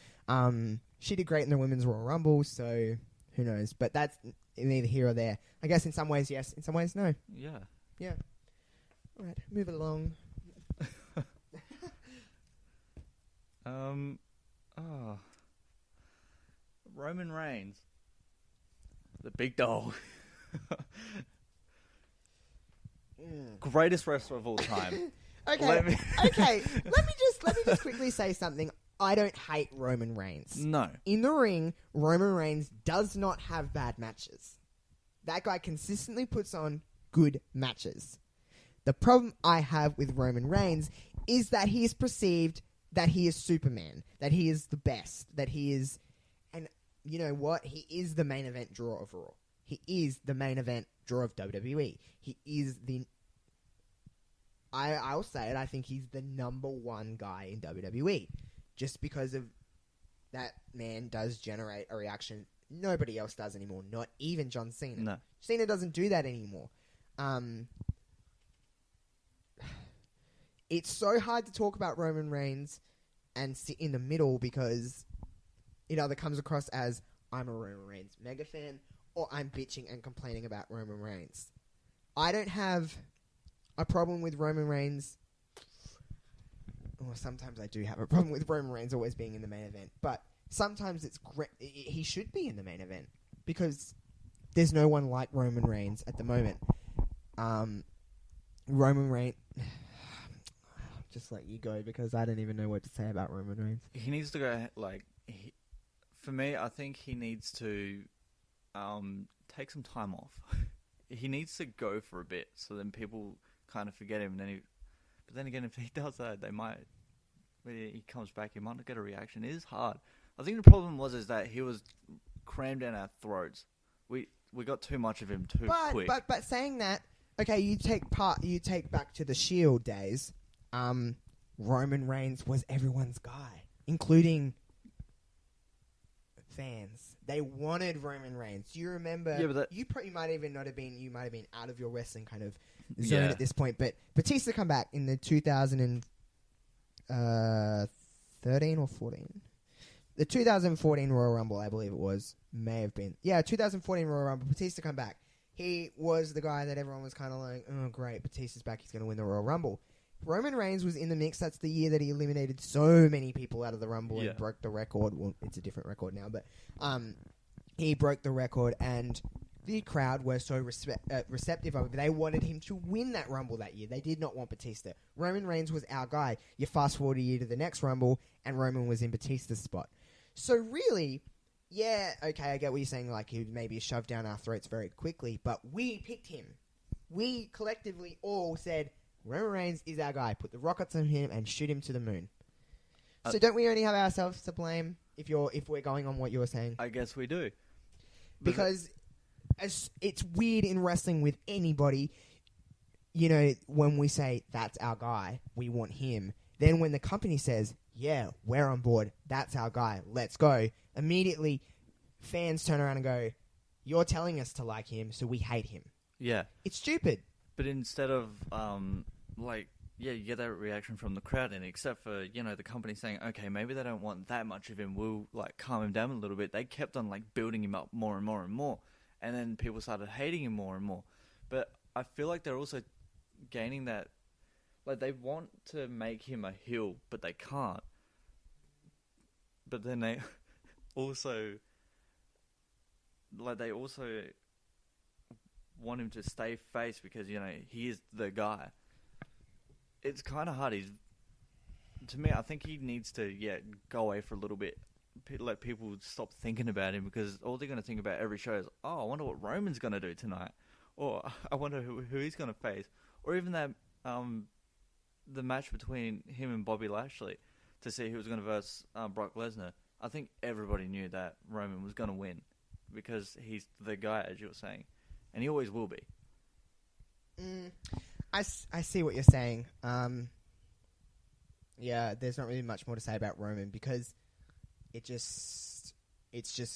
she did great in the Women's Royal Rumble, so who knows? But that's neither here or there. I guess in some ways, yes. In some ways, no. Yeah. Yeah. All right, move it along. Roman Reigns, the big dog, greatest wrestler of all time. Okay. Let me just quickly say something. I don't hate Roman Reigns. No. In the ring, Roman Reigns does not have bad matches. That guy consistently puts on good matches. The problem I have with Roman Reigns is that he is perceived that he is Superman, that he is the best, that he is... And you know what? He is the main event draw of Raw. He is the main event draw of WWE. He is the... I'll say it, I think he's the number one guy in WWE. Just because of that man does generate a reaction nobody else does anymore, not even John Cena. No. Cena doesn't do that anymore. It's so hard to talk about Roman Reigns and sit in the middle because it either comes across as I'm a Roman Reigns mega fan or I'm bitching and complaining about Roman Reigns. I don't have a problem with Roman Reigns. Well, sometimes I do have a problem with Roman Reigns always being in the main event, but sometimes it's great. He should be in the main event because there's no one like Roman Reigns at the moment. Roman Reigns... Just let you go because I don't even know what to say about Roman Reigns. He needs to go, for me, I think he needs to take some time off. He needs to go for a bit so then people kind of forget him. But then again, if he does that, when he comes back, he might not get a reaction. It is hard. I think the problem is that he was crammed down our throats. We got too much of him quick. But saying that, okay, you take back to the Shield days. Roman Reigns was everyone's guy, including fans. They wanted Roman Reigns. Do you remember? Yeah, but you might even not have been. You might have been out of your wrestling kind of zone at this point. But Batista come back in the 2013 or 14. The 2014 Royal Rumble, I believe it was, may have been. Yeah, 2014 Royal Rumble. Batista come back. He was the guy that everyone was kind of like, oh great, Batista's back. He's going to win the Royal Rumble. Roman Reigns was in the mix. That's the year that he eliminated so many people out of the Rumble and broke the record. Well, it's a different record now, but he broke the record, and the crowd were so receptive of it. They wanted him to win that Rumble that year. They did not want Batista. Roman Reigns was our guy. You fast forward a year to the next Rumble, and Roman was in Batista's spot. So really, yeah, okay, I get what you're saying, like he would maybe shove down our throats very quickly, but we picked him. We collectively all said... Roman Reigns is our guy. Put the rockets on him and shoot him to the moon. So don't we only have ourselves to blame if we're going on what you're saying? I guess we do. Because it's weird in wrestling with anybody, you know, when we say, that's our guy, we want him. Then when the company says, yeah, we're on board, that's our guy, let's go. Immediately, fans turn around and go, "You're telling us to like him, so we hate him." Yeah. It's stupid. But instead of, you get that reaction from the crowd, and except for, the company saying, okay, maybe they don't want that much of him, we'll, calm him down a little bit. They kept on, building him up more and more and more. And then people started hating him more and more. But I feel like they're also gaining that, they want to make him a heel, but they can't. But then they also, they also want him to stay face because, he is the guy. It's kind of hard. To me, I think he needs to, go away for a little bit. Let people stop thinking about him because all they're going to think about every show is, oh, I wonder what Roman's going to do tonight. Or I wonder who he's going to face. Or even that, the match between him and Bobby Lashley to see who was going to verse Brock Lesnar. I think everybody knew that Roman was going to win because he's the guy, as you were saying. And he always will be. I see what you're saying. Yeah, there's not really much more to say about Roman because it's just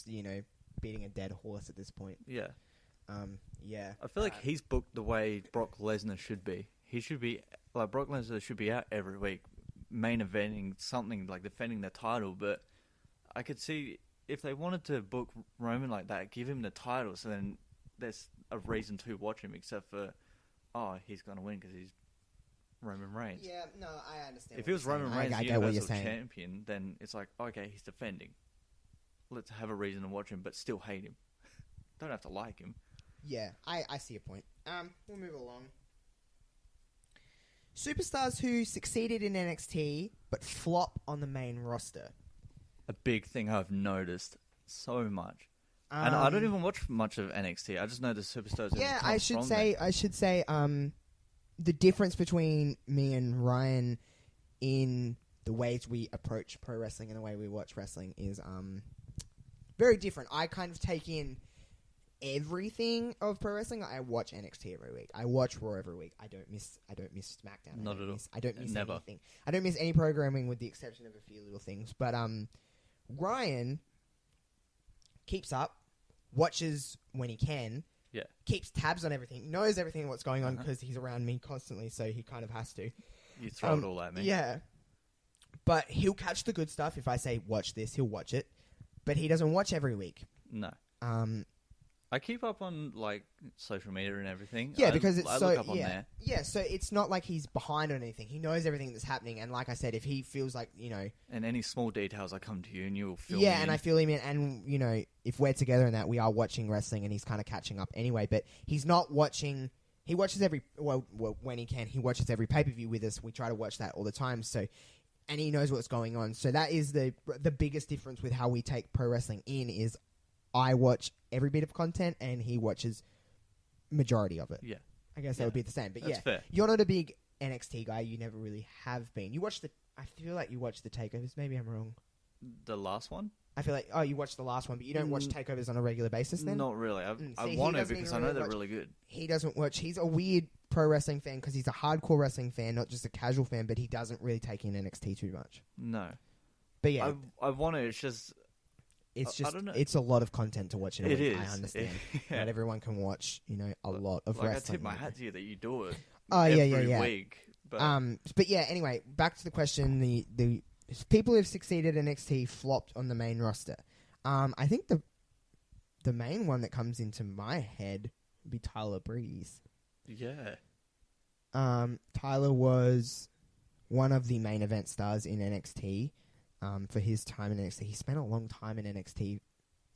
beating a dead horse at this point. Yeah. Yeah. I feel like he's booked the way Brock Lesnar should be. He should be, Brock Lesnar should be out every week, main eventing something, defending the title, but I could see if they wanted to book Roman like that, give him the title, so then there's a reason to watch him, except for, he's going to win because he's Roman Reigns. Yeah, no, I understand. If it was Roman Reigns, I the get what you're Universal saying. Champion, then it's okay, he's defending. Let's have a reason to watch him, but still hate him. Don't have to like him. Yeah, I see your point. We'll move along. Superstars who succeeded in NXT but flop on the main roster. A big thing I've noticed so much. And I don't even watch much of NXT. I just know the superstars. Yeah, I should say, the difference between me and Ryan in the ways we approach pro wrestling and the way we watch wrestling is very different. I kind of take in everything of pro wrestling. I watch NXT every week. I watch Raw every week. I don't miss Smackdown. Not at all. I don't miss Never. anything. I don't miss any programming with the exception of a few little things. But Ryan keeps up, watches when he can, keeps tabs on everything, knows everything what's going on because he's around me constantly, so he kind of has to. You throw it all at me. Yeah. But he'll catch the good stuff. If I say, watch this, he'll watch it. But he doesn't watch every week. No. I keep up on social media and everything. Yeah, because it's I so look up on there. Yeah, so it's not like he's behind on anything. He knows everything that's happening, and like I said, if he feels like and any small details, I come to you and you'll fill me and in. I feel him in, and if we're together in that, we are watching wrestling, and he's kind of catching up anyway. But he's not watching. He watches when he can. He watches every pay-per-view with us. We try to watch that all the time. So. And he knows what's going on. So that is the biggest difference with how we take pro wrestling in is I watch every bit of content and he watches majority of it. Yeah. I guess that would be the same. But that's fair. You're not a big NXT guy. You never really have been. I feel like you watch the takeovers. Maybe I'm wrong. The last one? I feel like, you watched the last one, but you don't watch takeovers on a regular basis then? Not really. I want to because I know they're really good. He doesn't watch. He's a weird pro wrestling fan because he's a hardcore wrestling fan, not just a casual fan, but he doesn't really take in NXT too much. No. But yeah. I want to. It's just... I don't know. It's a lot of content to watch in a week. Is. I understand. Not everyone can watch, a lot of wrestling. I tip my hat to you that you do it every week. But yeah, anyway, back to the question. The people who've succeeded in NXT flopped on the main roster. I think the main one that comes into my head would be Tyler Breeze. Yeah. Tyler was one of the main event stars in NXT for his time in NXT. He spent a long time in NXT.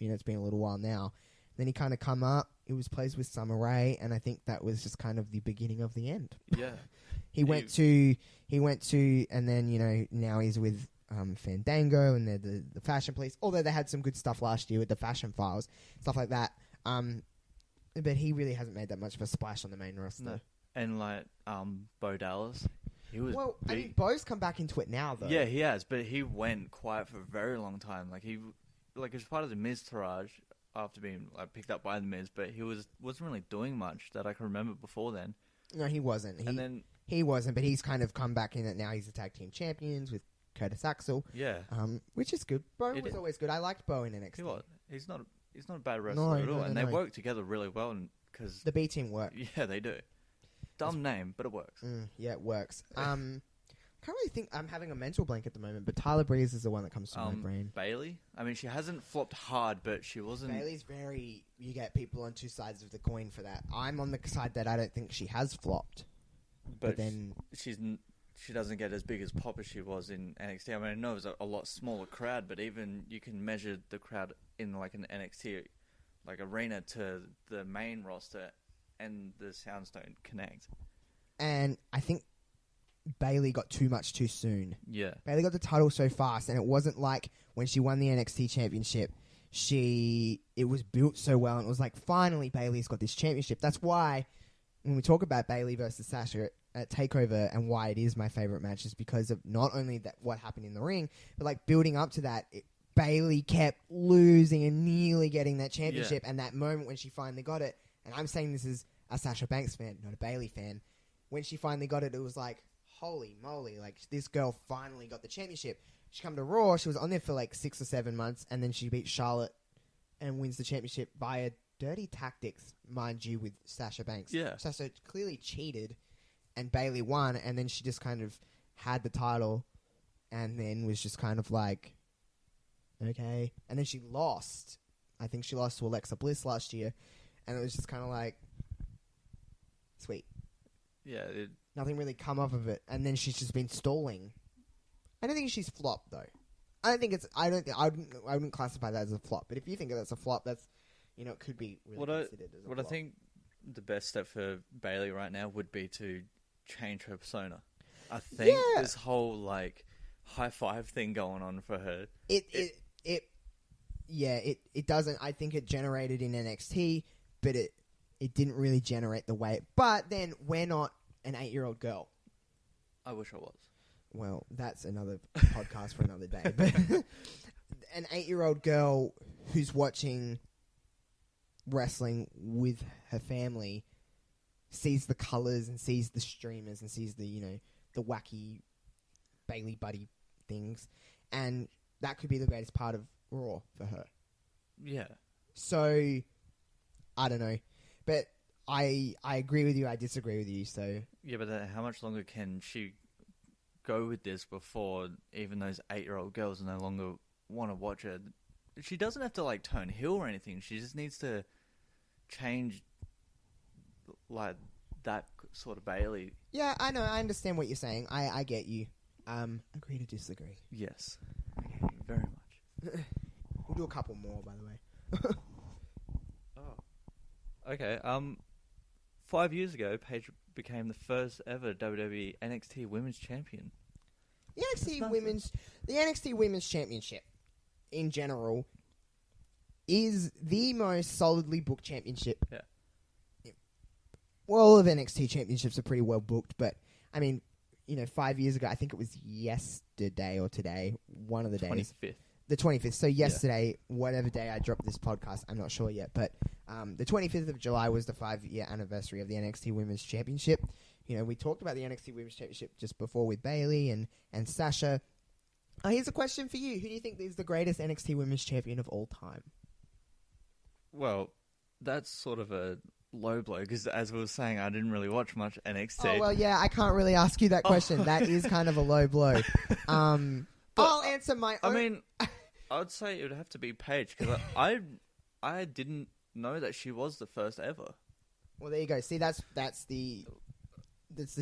It's been a little while now. Then he kind of come up. He was placed with Summer Rae, and I think that was just kind of the beginning of the end. Yeah. He went to, and then, now he's with Fandango, and they're the Fashion Police, although they had some good stuff last year with the Fashion Files, stuff like that. But he really hasn't made that much of a splash on the main roster. No. And Bo Dallas, he was big. I mean, Bo's come back into it now, though. Yeah, he has, but he went quiet for a very long time. He was part of the Miz entourage after being picked up by the Miz, but he wasn't really doing much that I can remember before then. No, he wasn't. He wasn't, but he's kind of come back in it now. He's the tag team champions with Curtis Axel. Yeah. Which is good. Bo was always good. I liked Bo in NXT. He was. He's not He's not a bad wrestler at all, no, and they work together really well. Because the B team work. Yeah, they do. Dumb name, but it works. Yeah, it works. Can't really think. I'm having a mental blank at the moment, but Tyler Breeze is the one that comes to my brain. Bailey. I mean, she hasn't flopped hard, but she wasn't. Bailey's very. You get people on two sides of the coin for that. I'm on the side that I don't think she has flopped. But then she doesn't get as big as pop as she was in NXT. I mean, I know it was a lot smaller crowd, but even you can measure the crowd in like an NXT like arena to the main roster, and the sounds don't connect. And I think Bailey got too much too soon. Yeah. Bailey got the title so fast, and it wasn't like when she won the NXT championship, it was built so well, and it was like, finally Bailey's got this championship. That's why when we talk about Bailey versus Sasha at TakeOver and why it is my favorite match is because of not only that what happened in the ring, but like building up to that, Bailey kept losing and nearly getting that championship, and that moment when she finally got it, and I'm saying this as a Sasha Banks fan, not a Bailey fan, when she finally got it, it was like, holy moly, like, this girl finally got the championship. She come to Raw, she was on there for like 6 or 7 months, and then she beat Charlotte and wins the championship via dirty tactics, mind you, with Sasha Banks. Yeah. Sasha clearly cheated, and Bailey won, and then she just kind of had the title, and then was just kind of like, okay. And then she lost. I think she lost to Alexa Bliss last year, and it was just kind of like, sweet. Yeah. Nothing really come off of it, and then she's just been stalling. I don't think she's flopped though. I wouldn't classify that as a flop. But if you think that's a flop, that's, it could be really considered as a flop. I think the best step for Bailey right now would be to change her persona. I think this whole like high five thing going on for her. It doesn't. I think it generated in NXT, but it didn't really generate the way. But then we're not an 8-year-old girl. I wish I was. Well, that's another podcast for another day. But an 8-year-old girl who's watching wrestling with her family sees the colors and sees the streamers and sees the the wacky Bailey buddy things, and that could be the greatest part of Raw for her. Yeah. So I don't know, but I agree with you. I disagree with you. So yeah, but how much longer can she go with this before even those 8-year-old girls no longer want to watch her? She doesn't have to like turn heel or anything. She just needs to change like that sort of Bailey. Yeah, I know. I understand what you're saying. I get you. Agree to disagree. Yes. Okay, very much. We'll do a couple more, by the way. Oh. Okay. 5 years ago, Paige became the first ever WWE NXT Women's Champion. The NXT Women's Championship, in general, is the most solidly booked championship. Yeah. Well, all of NXT championships are pretty well booked, but, I mean, 5 years ago, I think it was yesterday or today, one of the days. 25th. The 25th. So yesterday, whatever day I dropped this podcast, I'm not sure yet, but the 25th of July was the 5-year anniversary of the NXT Women's Championship. We talked about the NXT Women's Championship just before with Bailey and Sasha. Here's a question for you. Who do you think is the greatest NXT Women's Champion of all time? Well, that's sort of a low blow, because as we were saying, I didn't really watch much NXT. Oh, well, yeah, I can't really ask you that question. That is kind of a low blow. I'll answer my own... I mean, I would say it would have to be Paige, because I didn't know that she was the first ever. Well, there you go. See, that's the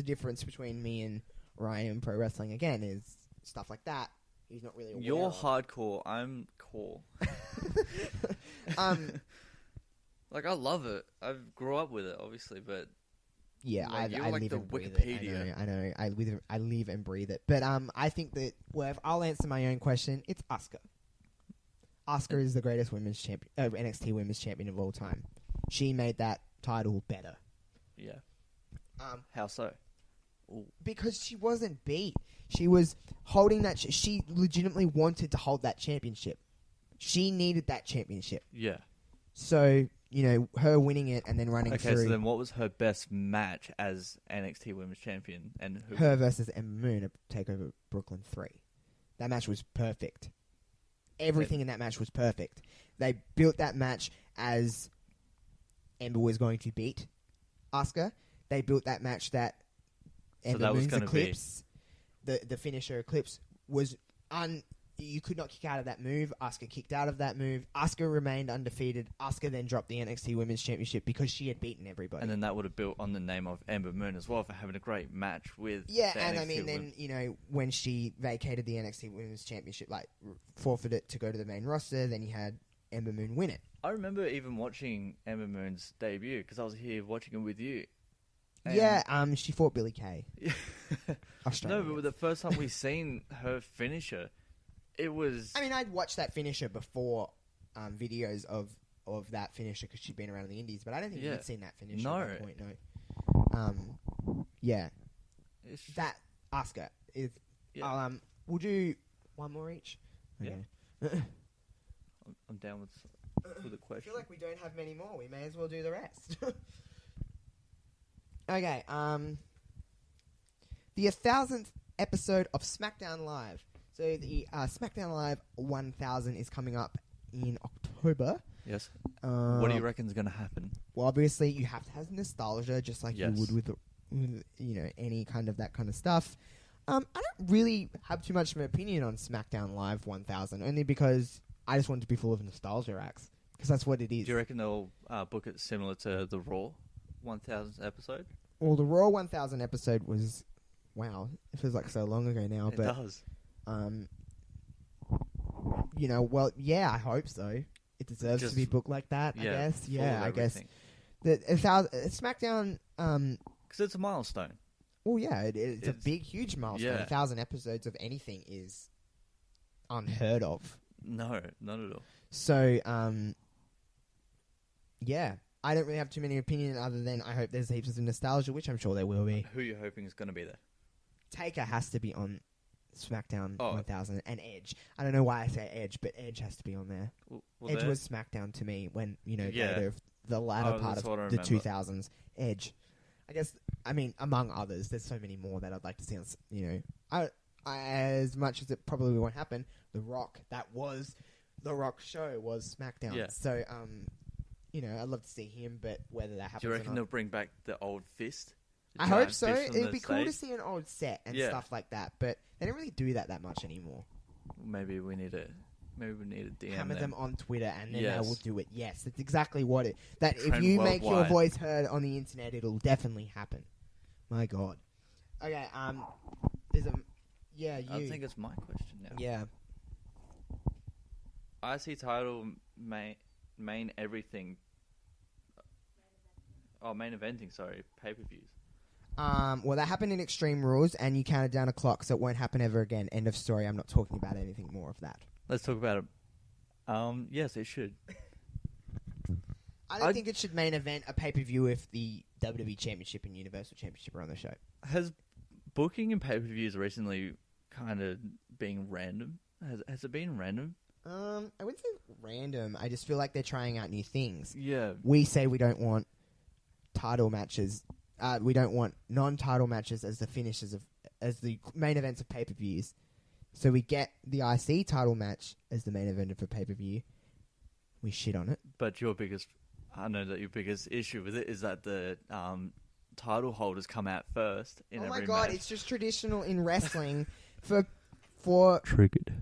difference between me and Ryan in pro wrestling, again, is stuff like that. He's not really aware You're of. hardcore, I'm core. Like, I love it. I grew up with it, obviously, but... Yeah, like, I like live the and breathe Wikipedia. it. I know. I live and breathe it. But I think that, well, if I'll answer my own question, it's Asuka. Asuka is the greatest NXT Women's Champion of all time. She made that title better. Yeah. How so? Ooh. Because she wasn't beat. She was holding that... she legitimately wanted to hold that championship. She needed that championship. Yeah. So, her winning it and then running through... Okay, so then what was her best match as NXT Women's Champion? And who? Her versus Ember Moon at TakeOver Brooklyn 3. That match was perfect. Everything in that match was perfect. they built that match as Ember was going to beat Asuka. They built that match that Ember that was Moon's gonna Eclipse, the finisher Eclipse, was you could not kick out of that move. Asuka kicked out of that move. Asuka remained undefeated. Asuka then dropped the NXT Women's Championship because she had beaten everybody. And then that would have built on the name of Ember Moon as well for having a great match with the NXT I mean, women. then, when she vacated the NXT Women's Championship, forfeited it to go to the main roster, then you had Ember Moon win it. I remember even watching Ember Moon's debut because I was here watching it with you. And she fought Billie Kay. No, Australian. but the first time we seen her finisher, it was... I mean, I'd watched that finisher before videos of that finisher because she'd been around in the Indies, but I don't think you'd seen that finisher at that point, no. Yeah. It's That Asuka is... Yeah. We'll do one more each. Okay. Yeah. I'm down with the I question. feel like we don't have many more. We may as well do the rest. Okay, the 1,000th episode of Smackdown Live. So the Smackdown Live 1000 is coming up in October. Yes. What do you reckon is going to happen? Well, obviously you have to have nostalgia, just like you would with any kind of that kind of stuff. I don't really have too much of an opinion on Smackdown Live 1000, only because I just want it to be full of nostalgia acts, because that's what it is. Do you reckon they'll book it similar to the Raw 1000th episode? Well, the Raw 1000 episode was, wow, it feels like so long ago now. It does. Well, yeah, I hope so. It deserves to be booked like that, I guess. Yeah, I guess. Smackdown... Because it's a milestone. Well, yeah, it's a big, huge milestone. Yeah. 1,000 episodes of anything is unheard of. No, not at all. So, yeah, I don't really have too many opinions other than I hope there's heaps of nostalgia, which I'm sure there will be. Who are you hoping is going to be there? Taker has to be on Smackdown 1000 and Edge. I don't know why I say Edge, but Edge has to be on there. Well, Edge was Smackdown to me when, the latter part of the 2000s. Edge. I guess, I mean, among others, there's so many more that I'd like to see on, as much as it probably won't happen, The Rock show was Smackdown. Yeah. So, I'd love to see him, but whether that happens Do you reckon or they'll not. bring back the old fist? I hope so. It'd be cool to see an old set and Yeah. stuff like that, but they don't really do that much anymore. Maybe we need a DM Hammer them on Twitter and then Yes. they will do it. Yes, that's exactly what it... That if Trend you make your worldwide. voice heard on the internet, it'll definitely happen. My God. Okay, there's a... Yeah, you... I think it's my question now. Yeah. IC title main everything. Oh, main eventing, sorry. Pay-per-views. Well, that happened in Extreme Rules, and you counted down a clock, so it won't happen ever again. End of story. I'm not talking about anything more of that. Let's talk about it. Yes, it should. I don't think it should main event a pay-per-view if the WWE Championship and Universal Championship are on the show. Has booking in pay-per-views recently kind of been random? Has it been random? I wouldn't say random. I just feel like they're trying out new things. Yeah. We say we don't want title matches. We don't want non-title matches as the finishes as the main events of pay-per-views. So we get the IC title match as the main event of a pay-per-view. We shit on it. But I know that your biggest issue with it is that the title holders come out first in every match. Oh my God, it's just traditional in wrestling for triggered.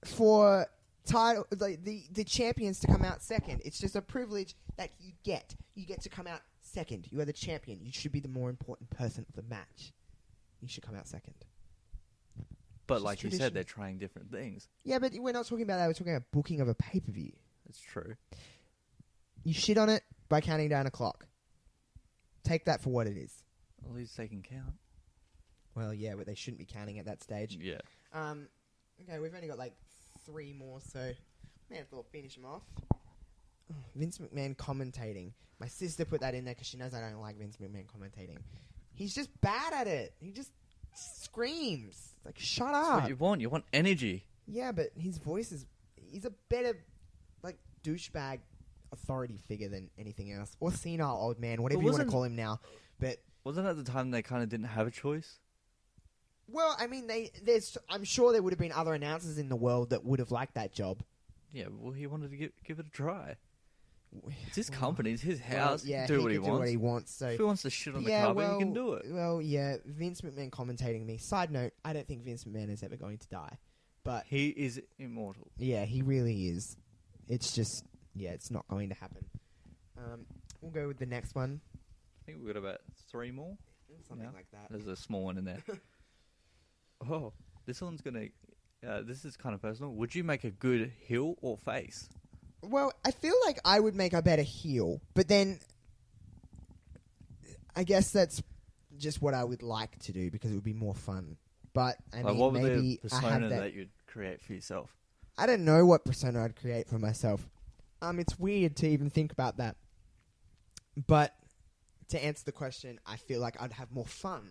For title the champions to come out second. It's just a privilege that you get. You get to come out second. You are the champion. You should be the more important person of the match. You should come out second. But like you said, they're trying different things. Yeah, but we're not talking about that. We're talking about booking of a pay-per-view. That's true. You shit on it by counting down a clock. Take that for what it is. At least they can count. Well, yeah, but they shouldn't be counting at that stage. Yeah. Okay, we've only got like 3 more, so may as well finish them off. Oh, Vince McMahon commentating. My sister put that in there because she knows I don't like Vince McMahon commentating. He's just bad at it. He just screams. Like, shut That's up. what you want. You want energy. Yeah, but his voice is... He's a better, like, douchebag authority figure than anything else. Or senile old man, whatever you want to call him now. But... Wasn't that the time they kind of didn't have a choice? Well, I mean, I'm sure there would have been other announcers in the world that would have liked that job. Yeah, well, he wanted to give it a try. It's his company, it's his house. Well, yeah, do what he can do what he wants. So if he wants to shit on the carpet, he can do it. Well, yeah, Vince McMahon commentating me. Side note, I don't think Vince McMahon is ever going to die. But he is immortal. Yeah, he really is. It's just, it's not going to happen. We'll go with the next one. I think we've got about 3 more. Something like that. There's a small one in there. Oh, this one's going to... this is kind of personal. Would you make a good heel or face? Well, I feel like I would make a better heel, but then I guess that's just what I would like to do because it would be more fun. But I mean, what maybe would the persona I have that you'd create for yourself? I don't know what persona I'd create for myself. It's weird to even think about that. But to answer the question, I feel like I'd have more fun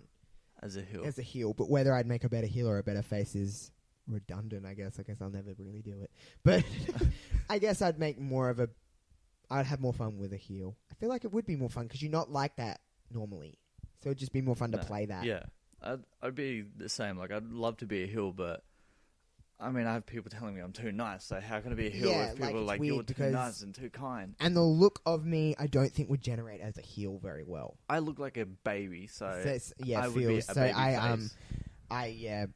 as a heel. But whether I'd make a better heel or a better face is redundant, I guess. I guess I'll never really do it. But I guess I'd have more fun with a heel. I feel like it would be more fun because you're not like that normally. So it'd just be more fun to play that. Yeah. I'd be the same. Like, I'd love to be a heel, but I mean, I have people telling me I'm too nice. So how can I be a heel if people are like, you're too nice and too kind? And the look of me, I don't think would generate as a heel very well. I look like a baby, so yeah, I would be a baby face.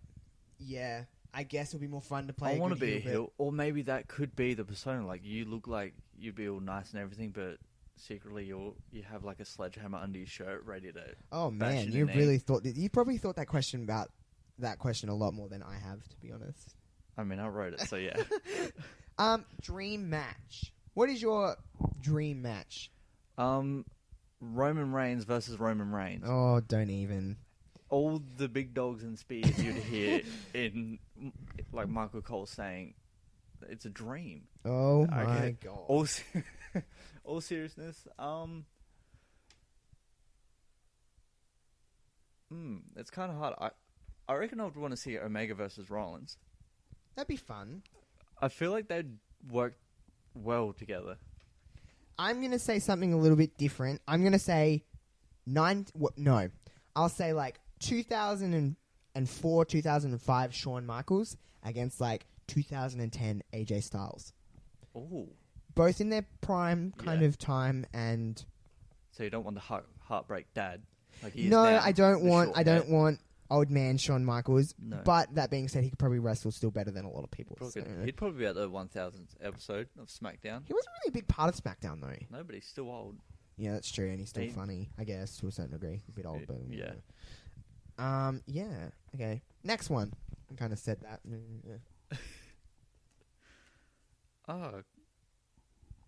I guess it'll be more fun to play. I want to be a heel, or maybe that could be the persona. Like, you look like you'd be all nice and everything, but secretly you have like a sledgehammer under your shirt ready to. Oh man, you really thought you probably thought that question a lot more than I have, to be honest. I mean, I wrote it, so yeah. Dream match. What is your dream match? Roman Reigns versus Roman Reigns. Oh, don't even. All the big dogs and spears you'd hear in, like Michael Cole saying, it's a dream. Oh my god. All seriousness, it's kind of hard. I reckon I would want to see Omega versus Rollins. That'd be fun. I feel like they'd work well together. I'm going to say something a little bit different. I'm going to say I'll say like 2004, 2005 Shawn Michaels against like 2010 AJ Styles. Oh. Both in their prime kind of time, and so you don't want the heartbreak dad. Like I don't want old man Shawn Michaels. No. But that being said, he could probably wrestle still better than a lot of people. He'd probably be at the 1000th episode of SmackDown. He wasn't really a big part of SmackDown though. No, but he's still old. Yeah, that's true, and he's still funny, I guess, to a certain degree. A bit old, but yeah. Yeah. Okay. Next one. I kind of said that.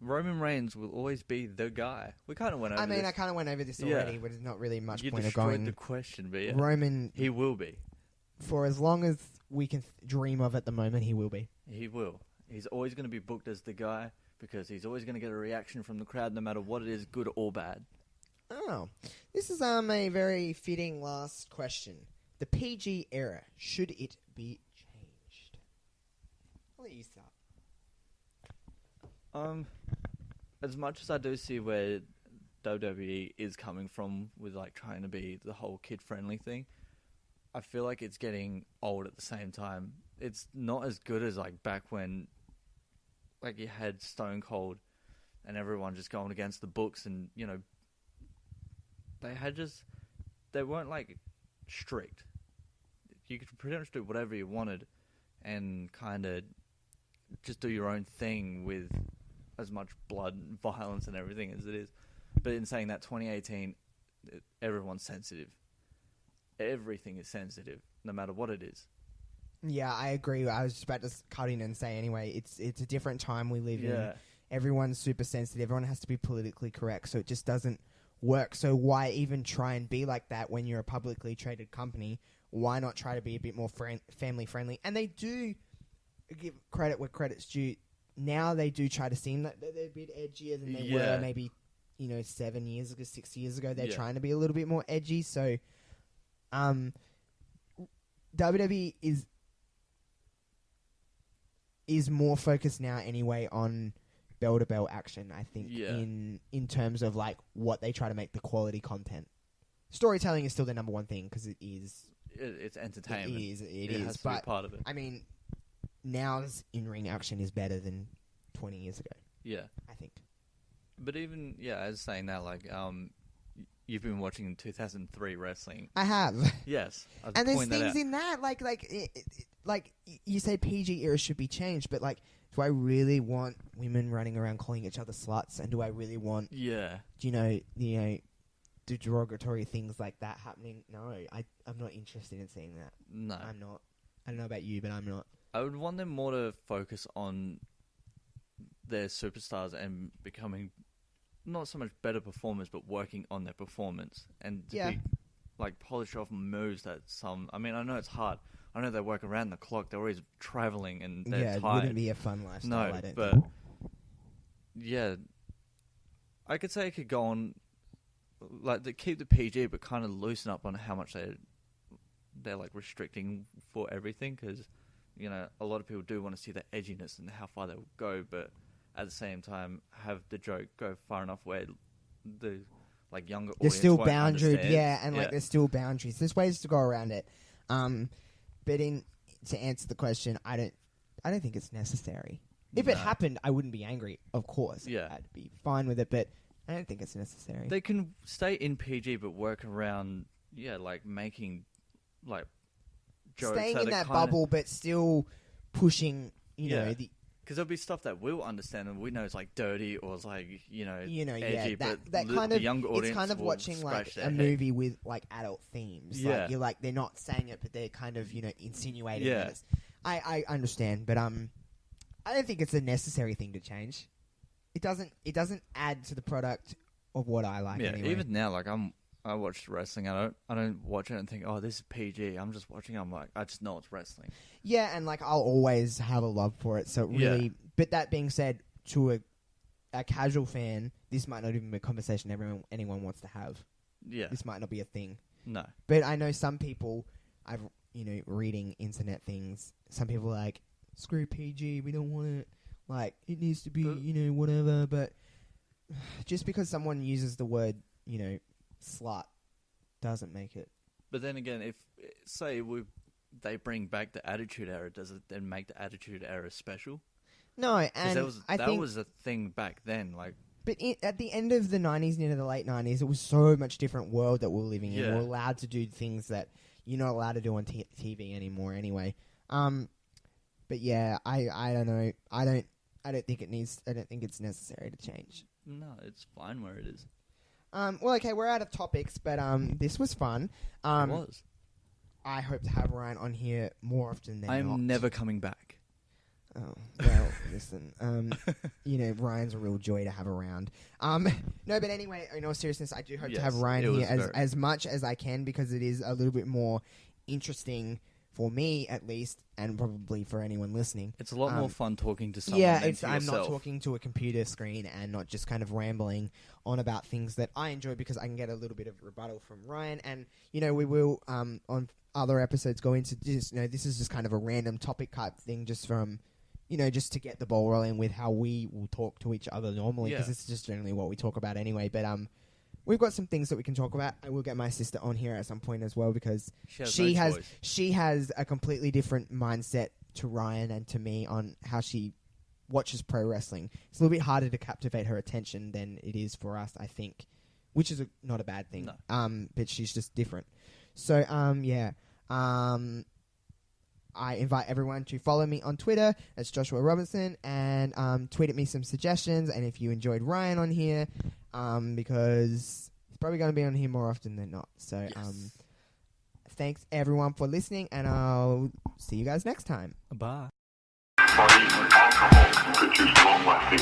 Roman Reigns will always be the guy. We kind of went over this. I kind of went over this already, but there's not really much point of going. going. The question, but yeah. Roman. He will be. For as long as we can dream of at the moment, he will be. He will. He's always going to be booked as the guy because he's always going to get a reaction from the crowd no matter what it is, good or bad. Oh. This is a very fitting last question. The PG era, should it be changed? I'll let you start. As much as I do see where WWE is coming from with like trying to be the whole kid-friendly thing, I feel like it's getting old at the same time. It's not as good as like back when like you had Stone Cold and everyone just going against the books, and you know they weren't like strict. You could pretty much do whatever you wanted and kind of just do your own thing with as much blood and violence and everything as it is. But in saying that, 2018, everyone's sensitive. Everything is sensitive, no matter what it is. Yeah, I agree. I was just about to cut in and say anyway, it's a different time we live in. Everyone's super sensitive. Everyone has to be politically correct, so it just doesn't work. So why even try and be like that when you're a publicly traded company? Why not try to be a bit more family friendly? And they do give credit where credit's due. Now they do try to seem that they're a bit edgier than they were maybe 7 years ago, 6 years ago. They're trying to be a little bit more edgy. So WWE is more focused now anyway on bell-to-bell action, I think, in terms of like what they try to make the quality content. Storytelling is still the number one thing because it is. It's entertainment. It is. Has to be part of it. I mean, now's in-ring action is better than 20 years ago. Yeah. I think. But even, as saying that, like, you've been watching 2003 wrestling. I have. Yes. And there's things in that, like you say PG era should be changed, but like, do I really want women running around calling each other sluts? And do I really want, the derogatory things like that happening? No, I'm not interested in seeing that. No. I'm not. I don't know about you, but I'm not. I would want them more to focus on their superstars and becoming not so much better performers, but working on their performance and to be like polish off moves that I mean, I know it's hard. I know they work around the clock. They're always traveling and they're tired. It wouldn't be a fun lifestyle. No, I don't but think. I could say it could go on like they keep the PG, but kind of loosen up on how much they're like restricting for everything because a lot of people do want to see the edginess and how far they'll go, but at the same time have the joke go far enough where the like younger there's audience still won't boundaries, understand. like there's still boundaries. There's ways to go around it, but to answer the question, I don't think it's necessary. If it happened, I wouldn't be angry, of course. Yeah, I'd be fine with it, but I don't think it's necessary. They can stay in PG but work around, like making like jokes staying in that bubble, but still pushing, because there'll be stuff that we'll understand and we know it's like dirty or it's like edgy, but that kind the of younger audience it's kind of will watching like a movie with like adult themes. Yeah, like, you're like they're not saying it, but they're kind of insinuating. Yeah, it. I understand, but I don't think it's a necessary thing to change. It doesn't add to the product of what I like. Anyway. Even now, like I watch wrestling. I don't watch it and think, oh, this is PG. I'm just watching. I'm like, I just know it's wrestling. Yeah, and like I'll always have a love for it. So really, but that being said, to a casual fan, this might not even be a conversation anyone wants to have. Yeah, this might not be a thing. No, but I know some people. I've reading internet things. Some people are like, screw PG. We don't want it. Like it needs to be whatever. But just because someone uses the word slut doesn't make it. But then again, if say they bring back the Attitude Era, does it then make the Attitude Era special? No, and that was a thing back then. Like, but at the end of the 90s and into the late 90s, it was so much different world that we're living in. We're allowed to do things that you're not allowed to do on TV anymore. Anyway, but yeah, I don't know. I don't think it's necessary to change. No, it's fine where it is. Well, okay, we're out of topics, but this was fun. It was. I hope to have Ryan on here more often than not. I'm never coming back. Oh, well, listen, Ryan's a real joy to have around. No, but anyway, in all seriousness, I do hope to have Ryan here as much as I can because it is a little bit more interesting for me, at least, and probably for anyone listening. It's a lot more fun talking to someone than to I'm yourself. not talking to a computer screen and not just kind of rambling on about things that I enjoy because I can get a little bit of rebuttal from Ryan. And, we will, on other episodes, go into just, this is just kind of a random topic type thing just from, just to get the ball rolling with how we will talk to each other normally because it's just generally what we talk about anyway. But, we've got some things that we can talk about. I will get my sister on here at some point as well because she has a completely different mindset to Ryan and to me on how she watches pro wrestling. It's a little bit harder to captivate her attention than it is for us, I think, which is not a bad thing. No. But she's just different. So, I invite everyone to follow me on Twitter. That's Joshua Robinson. And tweet at me some suggestions. And if you enjoyed Ryan on here, because he's probably going to be on here more often than not. So thanks, everyone, for listening. And I'll see you guys next time. Bye. Body and alcohol produce long-lasting